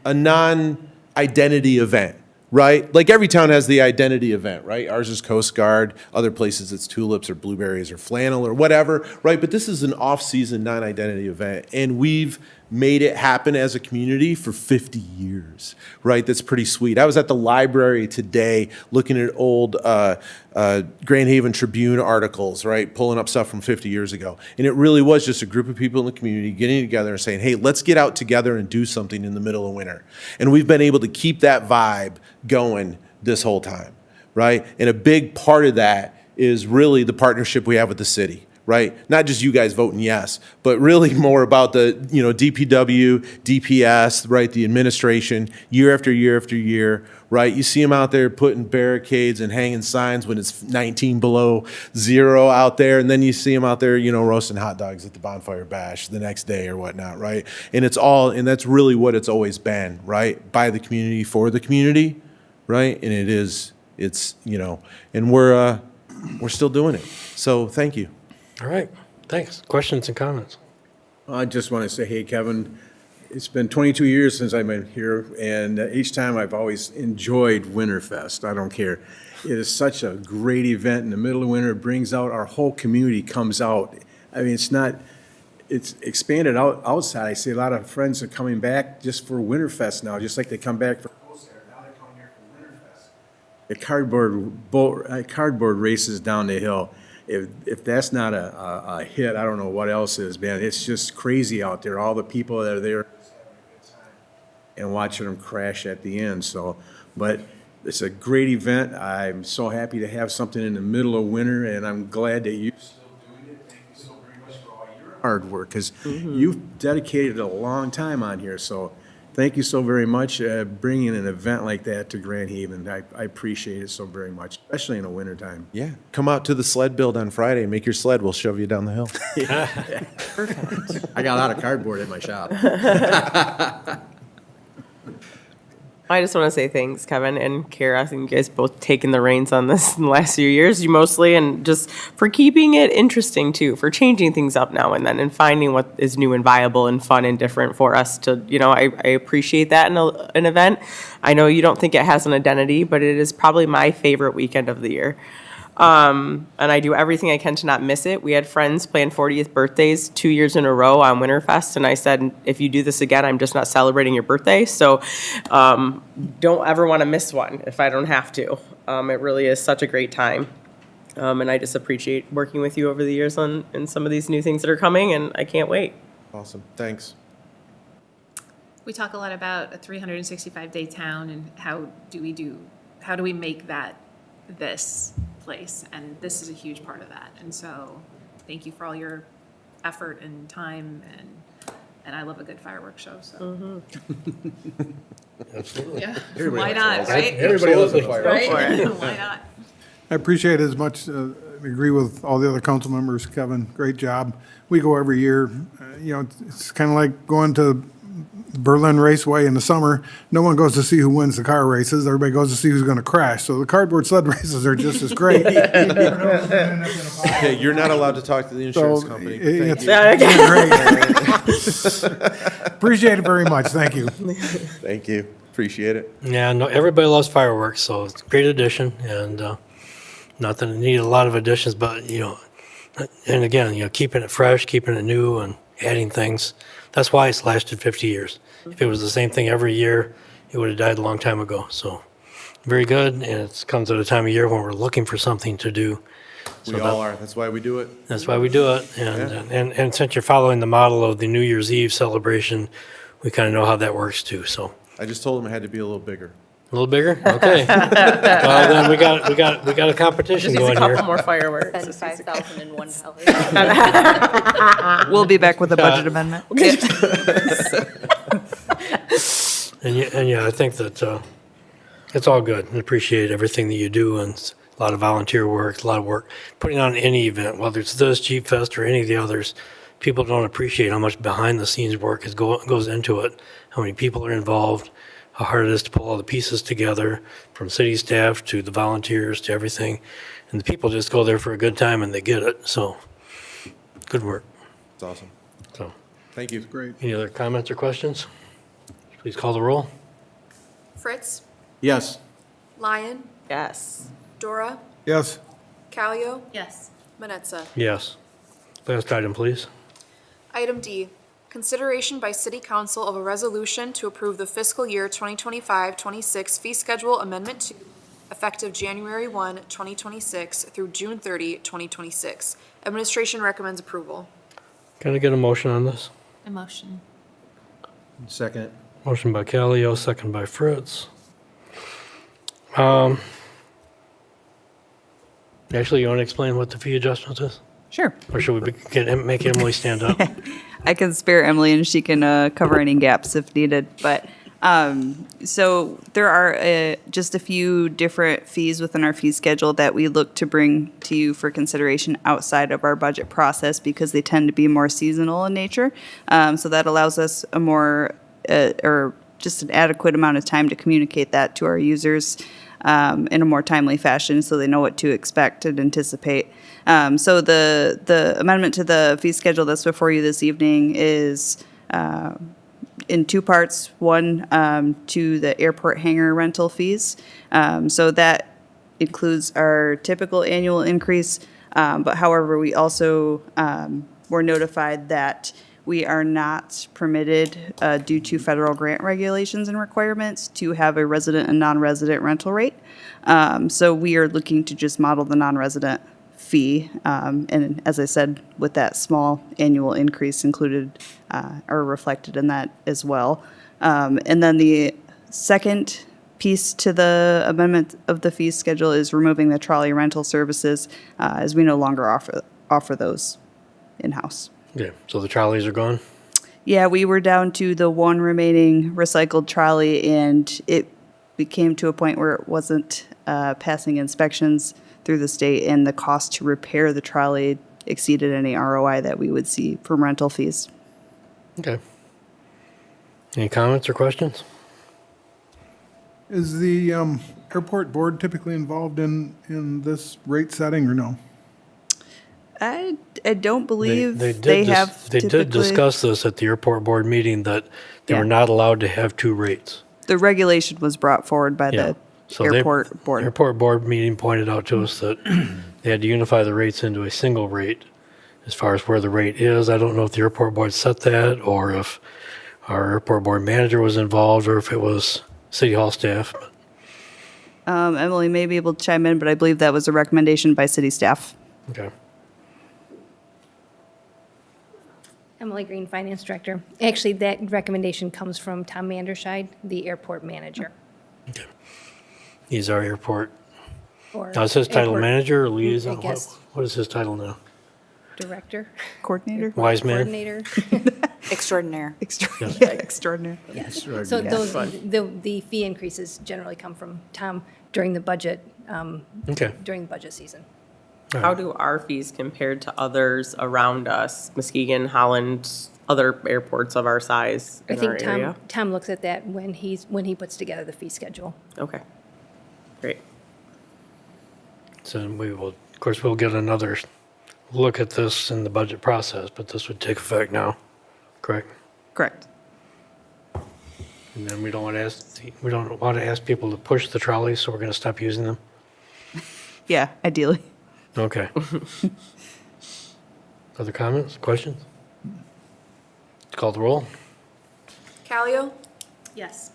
a non-identity event, right? Like every town has the identity event, right? Ours is Coast Guard. Other places it's tulips or blueberries or flannel or whatever, right? But this is an off-season non-identity event, and we've made it happen as a community for 50 years, right? That's pretty sweet. I was at the library today looking at old Grand Haven Tribune articles, right? Pulling up stuff from 50 years ago. And it really was just a group of people in the community getting together and saying, hey, let's get out together and do something in the middle of winter. And we've been able to keep that vibe going this whole time, right? And a big part of that is really the partnership we have with the city, right? Not just you guys voting yes, but really more about the, DPW, DPS, right? The administration, year after year after year, right? You see them out there putting barricades and hanging signs when it's 19 below zero out there. And then you see them out there, roasting hot dogs at the bonfire bash the next day or whatnot, right? And that's really what it's always been, right? By the community, for the community, right? And and we're still doing it. So thank you. All right, thanks. Questions and comments? I just want to say, hey, Kevin, it's been 22 years since I've been here, and each time I've always enjoyed Winterfest. I don't care. It is such a great event in the middle of winter. It brings out, our whole community comes out. I mean, it's expanded outside. I see a lot of friends are coming back just for Winterfest now, just like they come back for Coast Guard. Now they're coming here for Winterfest. The cardboard races down the hill. If that's not a hit, I don't know what else is, man. It's just crazy out there. All the people that are there and watching them crash at the end. So, but it's a great event. I'm so happy to have something in the middle of winter, and I'm glad that you're still doing it. Thank you so very much for all your hard work, because you've dedicated a long time on here. So thank you so very much bringing an event like that to Grand Haven. I appreciate it so very much, especially in the wintertime. Yeah. Come out to the sled build on Friday. Make your sled. We'll shove you down the hill. Perfect. I got a lot of cardboard at my shop. I just want to say thanks, Kevin and Kara. I think you guys both taken the reins on this in the last few years, you mostly, and just for keeping it interesting too, for changing things up now and then and finding what is new and viable and fun and different for us to, I appreciate that in an event. I know you don't think it has an identity, but it is probably my favorite weekend of the year. And I do everything I can to not miss it. We had friends plan 40th birthdays 2 years in a row on Winterfest, and I said, if you do this again, I'm just not celebrating your birthday. So don't ever want to miss one if I don't have to. It really is such a great time. And I just appreciate working with you over the years on some of these new things that are coming, and I can't wait. Awesome. Thanks. We talk a lot about a 365-day town and how do we make that this place, and this is a huge part of that. And so thank you for all your effort and time, and I love a good fireworks show, so. Absolutely. Yeah, Everybody why loves not, fireworks. right? Everybody loves a fireworks. Right? Why not? I appreciate it as much, agree with all the other council members. Kevin, great job. We go every year. It's kind of like going to Berlin Raceway in the summer. No one goes to see who wins the car races. Everybody goes to see who's going to crash. So the cardboard sled races are just as great. Okay, you're not allowed to talk to the insurance So, company. it's Thank great. Appreciate it very much. Thank you. Thank you. Appreciate it. Yeah, no, everybody loves fireworks, so it's a great addition, and not that it needed a lot of additions, but, and again, keeping it fresh, keeping it new, and adding things. That's why it's lasted 50 years. If it was the same thing every year, it would have died a long time ago. So very good, and it comes at a time of year when we're looking for something to do. We all are. That's why we do it. That's why we do it. And since you're following the model of the New Year's Eve celebration, we kind of know how that works too. So I just told him it had to be a little bigger. a little bigger, okay. Well, then we got a competition Just needs a going here. couple more fireworks. Spend 5,000 in one color. We'll be back with a budget amendment. And yeah, I think that it's all good, and appreciate everything that you do, and it's a lot of volunteer work, a lot of work. Putting on any event, whether it's this, Jeep Fest, or any of the others, people don't appreciate how much behind-the-scenes work goes into it, how many people are involved, how hard it is to pull all the pieces together, from city staff to the volunteers to everything. And the people just go there for a good time, and they get it, so good work. It's awesome. So, Thank you. Great. any other comments or questions? Please call the roll. Fritz, Yes. Lyon, Yes. Dora, Yes. Calio, Yes. Manetza. Yes. Last item, please. Item D, consideration by City Council of a resolution to approve the fiscal year 2025-26 fee schedule amendment 2, effective January 1, 2026 through June 30, 2026. Administration recommends approval. Can I get a motion on this? Emotion. Second. Motion by Callio, second by Fritz. Actually, you want to explain what the fee adjustment is? Sure. Or should we make Emily stand up? I can spare Emily and she can cover any gaps if needed. But so there are just a few different fees within our fee schedule that we look to bring to you for consideration outside of our budget process because they tend to be more seasonal in nature. So that allows us a more or just an adequate amount of time to communicate that to our users in a more timely fashion so they know what to expect and anticipate. So the amendment to the fee schedule that's before you this evening is in two parts. One, to the airport hangar rental fees. So that includes our typical annual increase, but however, we also were notified that we are not permitted, due to federal grant regulations and requirements, to have a resident and non-resident rental rate. So we are looking to just model the non-resident fee. And as I said, with that small annual increase included or reflected in that as well. And then the second piece to the amendment of the fee schedule is removing the trolley rental services, as we no longer offer those in-house. Okay, so the trolleys are gone? Yeah, we were down to the one remaining recycled trolley, and it became to a point where it wasn't passing inspections through the state, and the cost to repair the trolley exceeded any ROI that we would see from rental fees. Okay. Any comments or questions? Is the airport board typically involved in this rate setting or no? I don't believe They they did have They did typically. discuss this at the airport board meeting, that they Yeah. were not allowed to have two rates. The regulation was brought forward by Yeah. the So they- airport board. Airport board meeting pointed out to us that they had to unify the rates into a single rate as far as where the rate is. I don't know if the airport board set that, or if our airport board manager was involved, or if it was city hall staff. Emily may be able to chime in, but I believe that was a recommendation by city staff. Okay. Emily Green, Finance Director. Actually, that recommendation comes from Tom Manderscheid, the airport manager. He's our airport. Or Now, is his title airport- manager or liaison? I guess What is his title now? Director. Coordinator? Wise man? Coordinator. Extraordinaire. Yeah, extraordinary. Yes. So those, the fee increases generally come from Tom during the budget, Okay. during the budget season. How do our fees compare to others around us, Muskegon, Holland, other airports of our size I in our think area? Tom looks at that when he puts together the fee schedule. Okay, great. So we will, of course, we'll get another look at this in the budget process, but this would take effect now, correct? Correct. And then we don't want to ask people to push the trolleys, so we're going to stop using them? Yeah, ideally. Okay. Other comments, questions? Call the roll? Callio, Yes.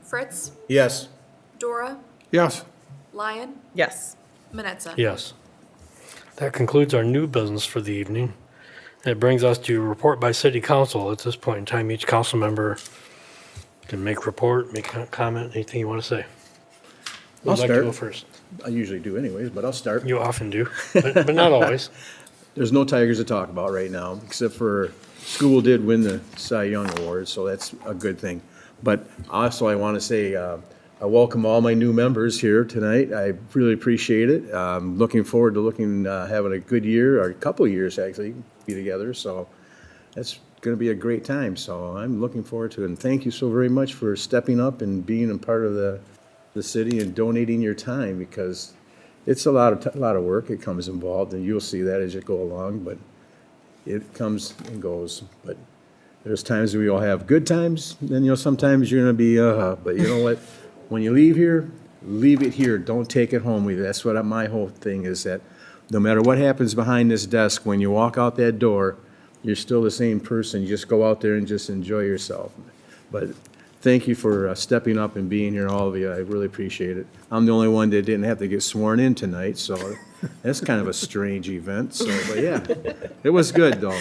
Fritz, Yes. Dora, Yes. Lyon, Yes. Manetza. Yes. That concludes our new business for the evening. It brings us to report by city council. At this point in time, each council member can make report, make a comment, anything you want to say. Who'd I'll like to start. go first? I usually do anyways, but I'll start. You often do, but not always. There's no Tigers to talk about right now, except for school did win the Cy Young Award, so that's a good thing. But also, I want to say, I welcome all my new members here tonight. I really appreciate it. Looking forward to having a good year, or a couple of years actually, be together, so that's going to be a great time. So I'm looking forward to it, and thank you so very much for stepping up and being a part of the city and donating your time, because it's a lot of work it comes involved, and you'll see that as you go along, but it comes and goes. But there's times we all have good times, then sometimes you're gonna be, but you know what? When you leave here, leave it here, don't take it home with you. That's what my whole thing is, that no matter what happens behind this desk, when you walk out that door, you're still the same person. You just go out there and just enjoy yourself. But thank you for stepping up and being here, all of you. I really appreciate it. I'm the only one that didn't have to get sworn in tonight, so that's kind of a strange event. So, but yeah, it was good though.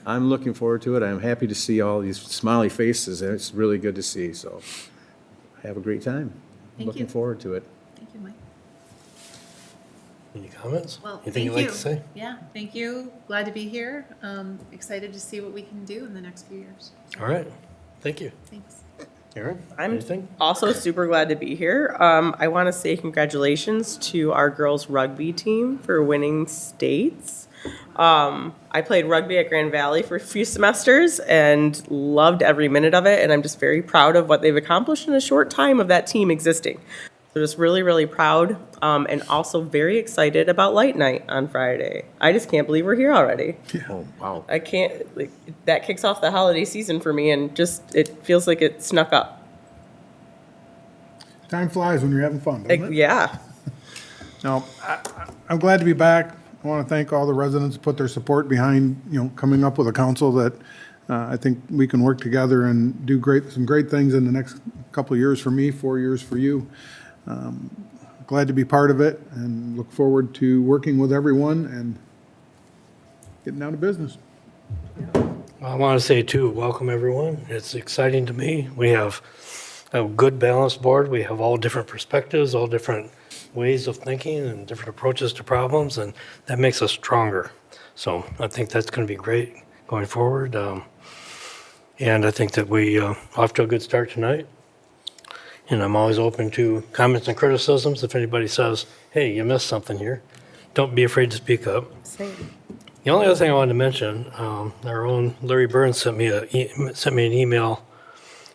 I'm looking forward to it. I'm happy to see all these smiley faces, and it's really good to see. So, have a great time. Thank Looking you. forward to it. Thank you, Mike. Any comments? Well, Anything thank you'd like you. to say? Yeah, thank you. Glad to be here. Excited to see what we can do in the next few years. All right, thank you. Thanks. Aaron, I'm anything? also super glad to be here. I want to say congratulations to our girls rugby team for winning states. I played rugby at Grand Valley for a few semesters and loved every minute of it. And I'm just very proud of what they've accomplished in a short time of that team existing. So just really, really proud, and also very excited about Light Night on Friday. I just can't believe we're here already. Oh, wow. I can't, like, that kicks off the holiday season for me, and just, it feels like it snuck up. Time flies when you're having fun, doesn't it? Yeah. No, I'm glad to be back. I want to thank all the residents who put their support behind, coming up with a council that I think we can work together and do some great things in the next couple of years for me, 4 years for you. Glad to be part of it and look forward to working with everyone and getting down to business. I want to say too, welcome everyone. It's exciting to me. We have a good balanced board. We have all different perspectives, all different ways of thinking and different approaches to problems, and that makes us stronger. So I think that's going to be great going forward. And I think that we off to a good start tonight. And I'm always open to comments and criticisms. If anybody says, hey, you missed something here, don't be afraid to speak up. Same. The only other thing I wanted to mention, our own Larry Burns sent me an email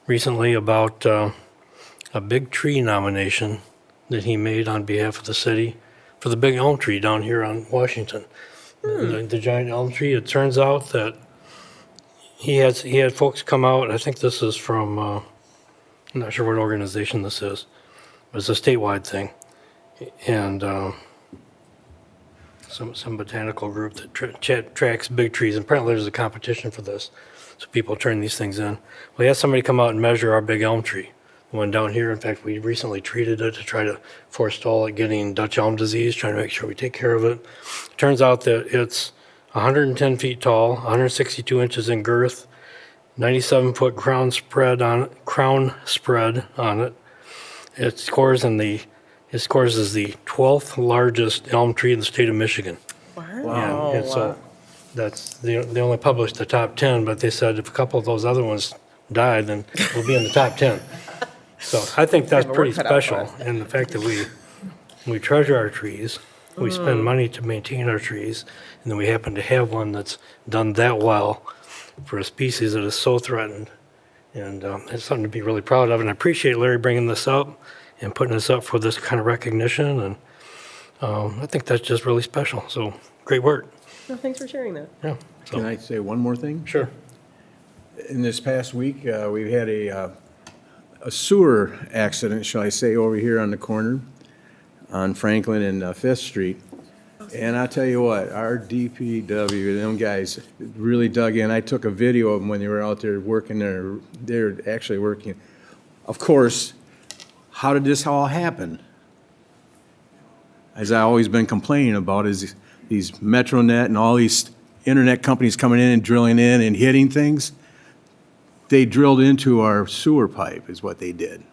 recently about a big tree nomination that he made on behalf of the city for the big elm tree down here on Washington. The giant elm tree. It turns out that he had folks come out. I think this is from I'm not sure what organization this is. But it's a statewide thing, and some botanical group that tracks big trees. And apparently there's a competition for this, so people turn these things in. We had somebody come out and measure our big elm tree, the one down here. In fact, we recently treated it to try to forestall it getting Dutch elm disease, trying to make sure we take care of it. It turns out that it's 110 feet tall, 162 inches in girth, 97-foot crown spread on it. It scores as the 12th largest elm tree in the state of Michigan. Wow. And so that's they only published the top 10, but they said if a couple of those other ones died, then we'll be in the top 10. So I think that's Yeah, but pretty we're cut out for special, it. and the fact that we treasure our trees, we spend money to maintain our trees, and then we happen to have one that's done that well for a species that is so threatened. And it's something to be really proud of, and I appreciate Larry bringing this up and putting us up for this kind of recognition, and I think that's just really special. So great work. No, thanks for sharing that. Yeah. Can I say one more thing? Sure. In this past week, we had a sewer accident, shall I say, over here on the corner on Franklin and Fifth Street. And I'll tell you what, our DPW, them guys really dug in. I took a video of them when they were out there working there. They're actually working. Of course, how did this all happen? As I've always been complaining about is these MetroNet and all these internet companies coming in and drilling in and hitting things. They drilled into our sewer pipe is what they did.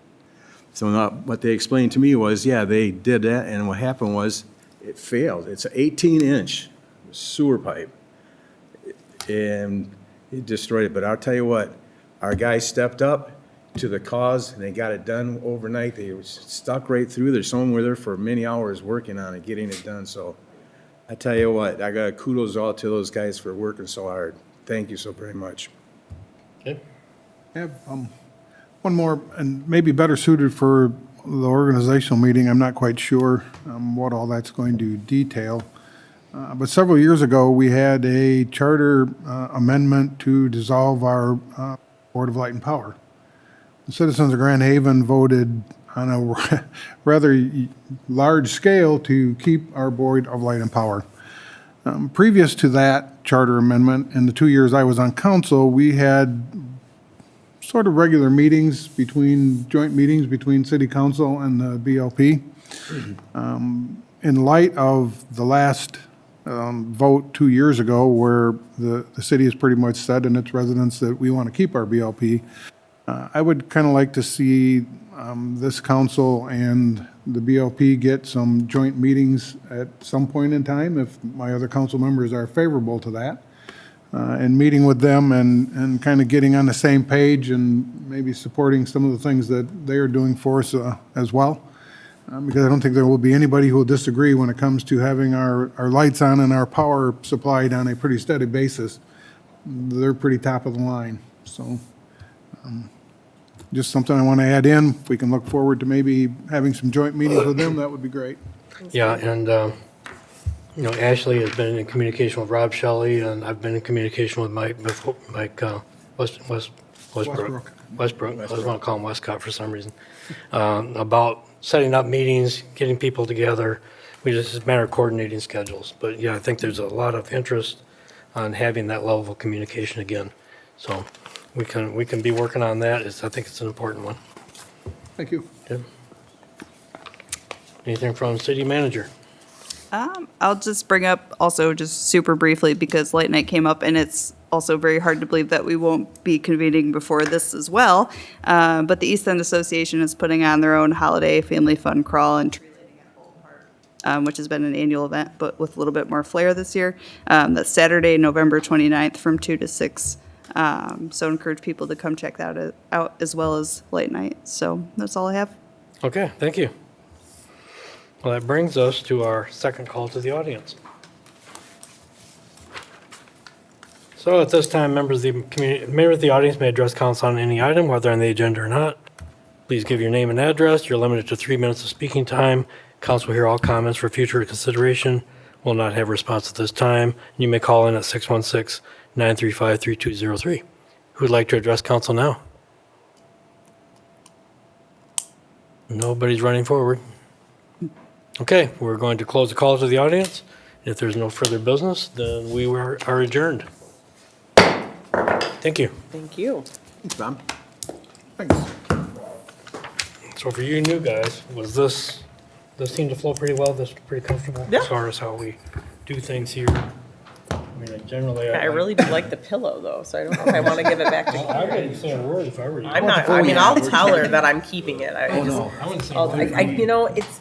So what they explained to me was, yeah, they did that, and what happened was it failed. It's an 18-inch sewer pipe, and it destroyed it. But I'll tell you what, our guys stepped up to the cause, and they got it done overnight. They were stuck right through there. Some were there for many hours working on it, getting it done. So I tell you what, I got kudos out to those guys for working so hard. Thank you so very much. Okay. I have one more, and maybe better suited for the organizational meeting. I'm not quite sure what all that's going to detail. But several years ago, we had a charter amendment to dissolve our Board of Light and Power. The citizens of Grand Haven voted on a rather large scale to keep our Board of Light and Power. Previous to that charter amendment, in the 2 years I was on council, we had sort of regular meetings joint meetings between city council and the BLP. In light of the last vote 2 years ago, where the city has pretty much said in its residents that we want to keep our BLP, I would kind of like to see this council and the BLP get some joint meetings at some point in time, if my other council members are favorable to that, and meeting with them and kind of getting on the same page and maybe supporting some of the things that they are doing for us as well. Because I don't think there will be anybody who will disagree when it comes to having our lights on and our power supplied on a pretty steady basis. They're pretty top of the line, so just something I want to add in. If we can look forward to maybe having some joint meetings with them, that would be great. Yeah, and, Ashley has been in communication with Rob Shelley, and I've been in communication with Mike Westbrook. I just want to call him Westcott for some reason, about setting up meetings, getting people together. It's a matter of coordinating schedules. But yeah, I think there's a lot of interest on having that level of communication again. So we can be working on that. I think it's an important one. Thank you. Yeah. Anything from the city manager? I'll just bring up also just super briefly because late night came up and it's also very hard to believe that we won't be convening before this as well. But the East End Association is putting on their own holiday family fun crawl and tree lighting at Bolton Park, which has been an annual event, but with a little bit more flair this year. That's Saturday, November 29th from 2 to 6. So encourage people to come check that out as well as late night. So that's all I have. Okay, thank you. Well, that brings us to our second call to the audience. So at this time, members of the audience may address council on any item, whether on the agenda or not. Please give your name and address. You're limited to 3 minutes of speaking time. Council will hear all comments for future consideration. Will not have a response at this time. You may call in at 616-935-3203. Who would like to address council now? Nobody's running forward. Okay, we're going to close the call to the audience. If there's no further business, then we are adjourned. Thank you. Thank you. Thanks, Tom. Thanks. So for you new guys, this seemed to flow pretty well? This pretty comfortable? Yeah. As far as how we do things here? I mean, generally. I really do like the pillow though, so I don't know if I want to give it back to I you. wouldn't say a word if I were you. I'm not, I mean, I'll tell her that I'm keeping it. I Oh, no, I wouldn't say a I'll- word. I- you know, it's,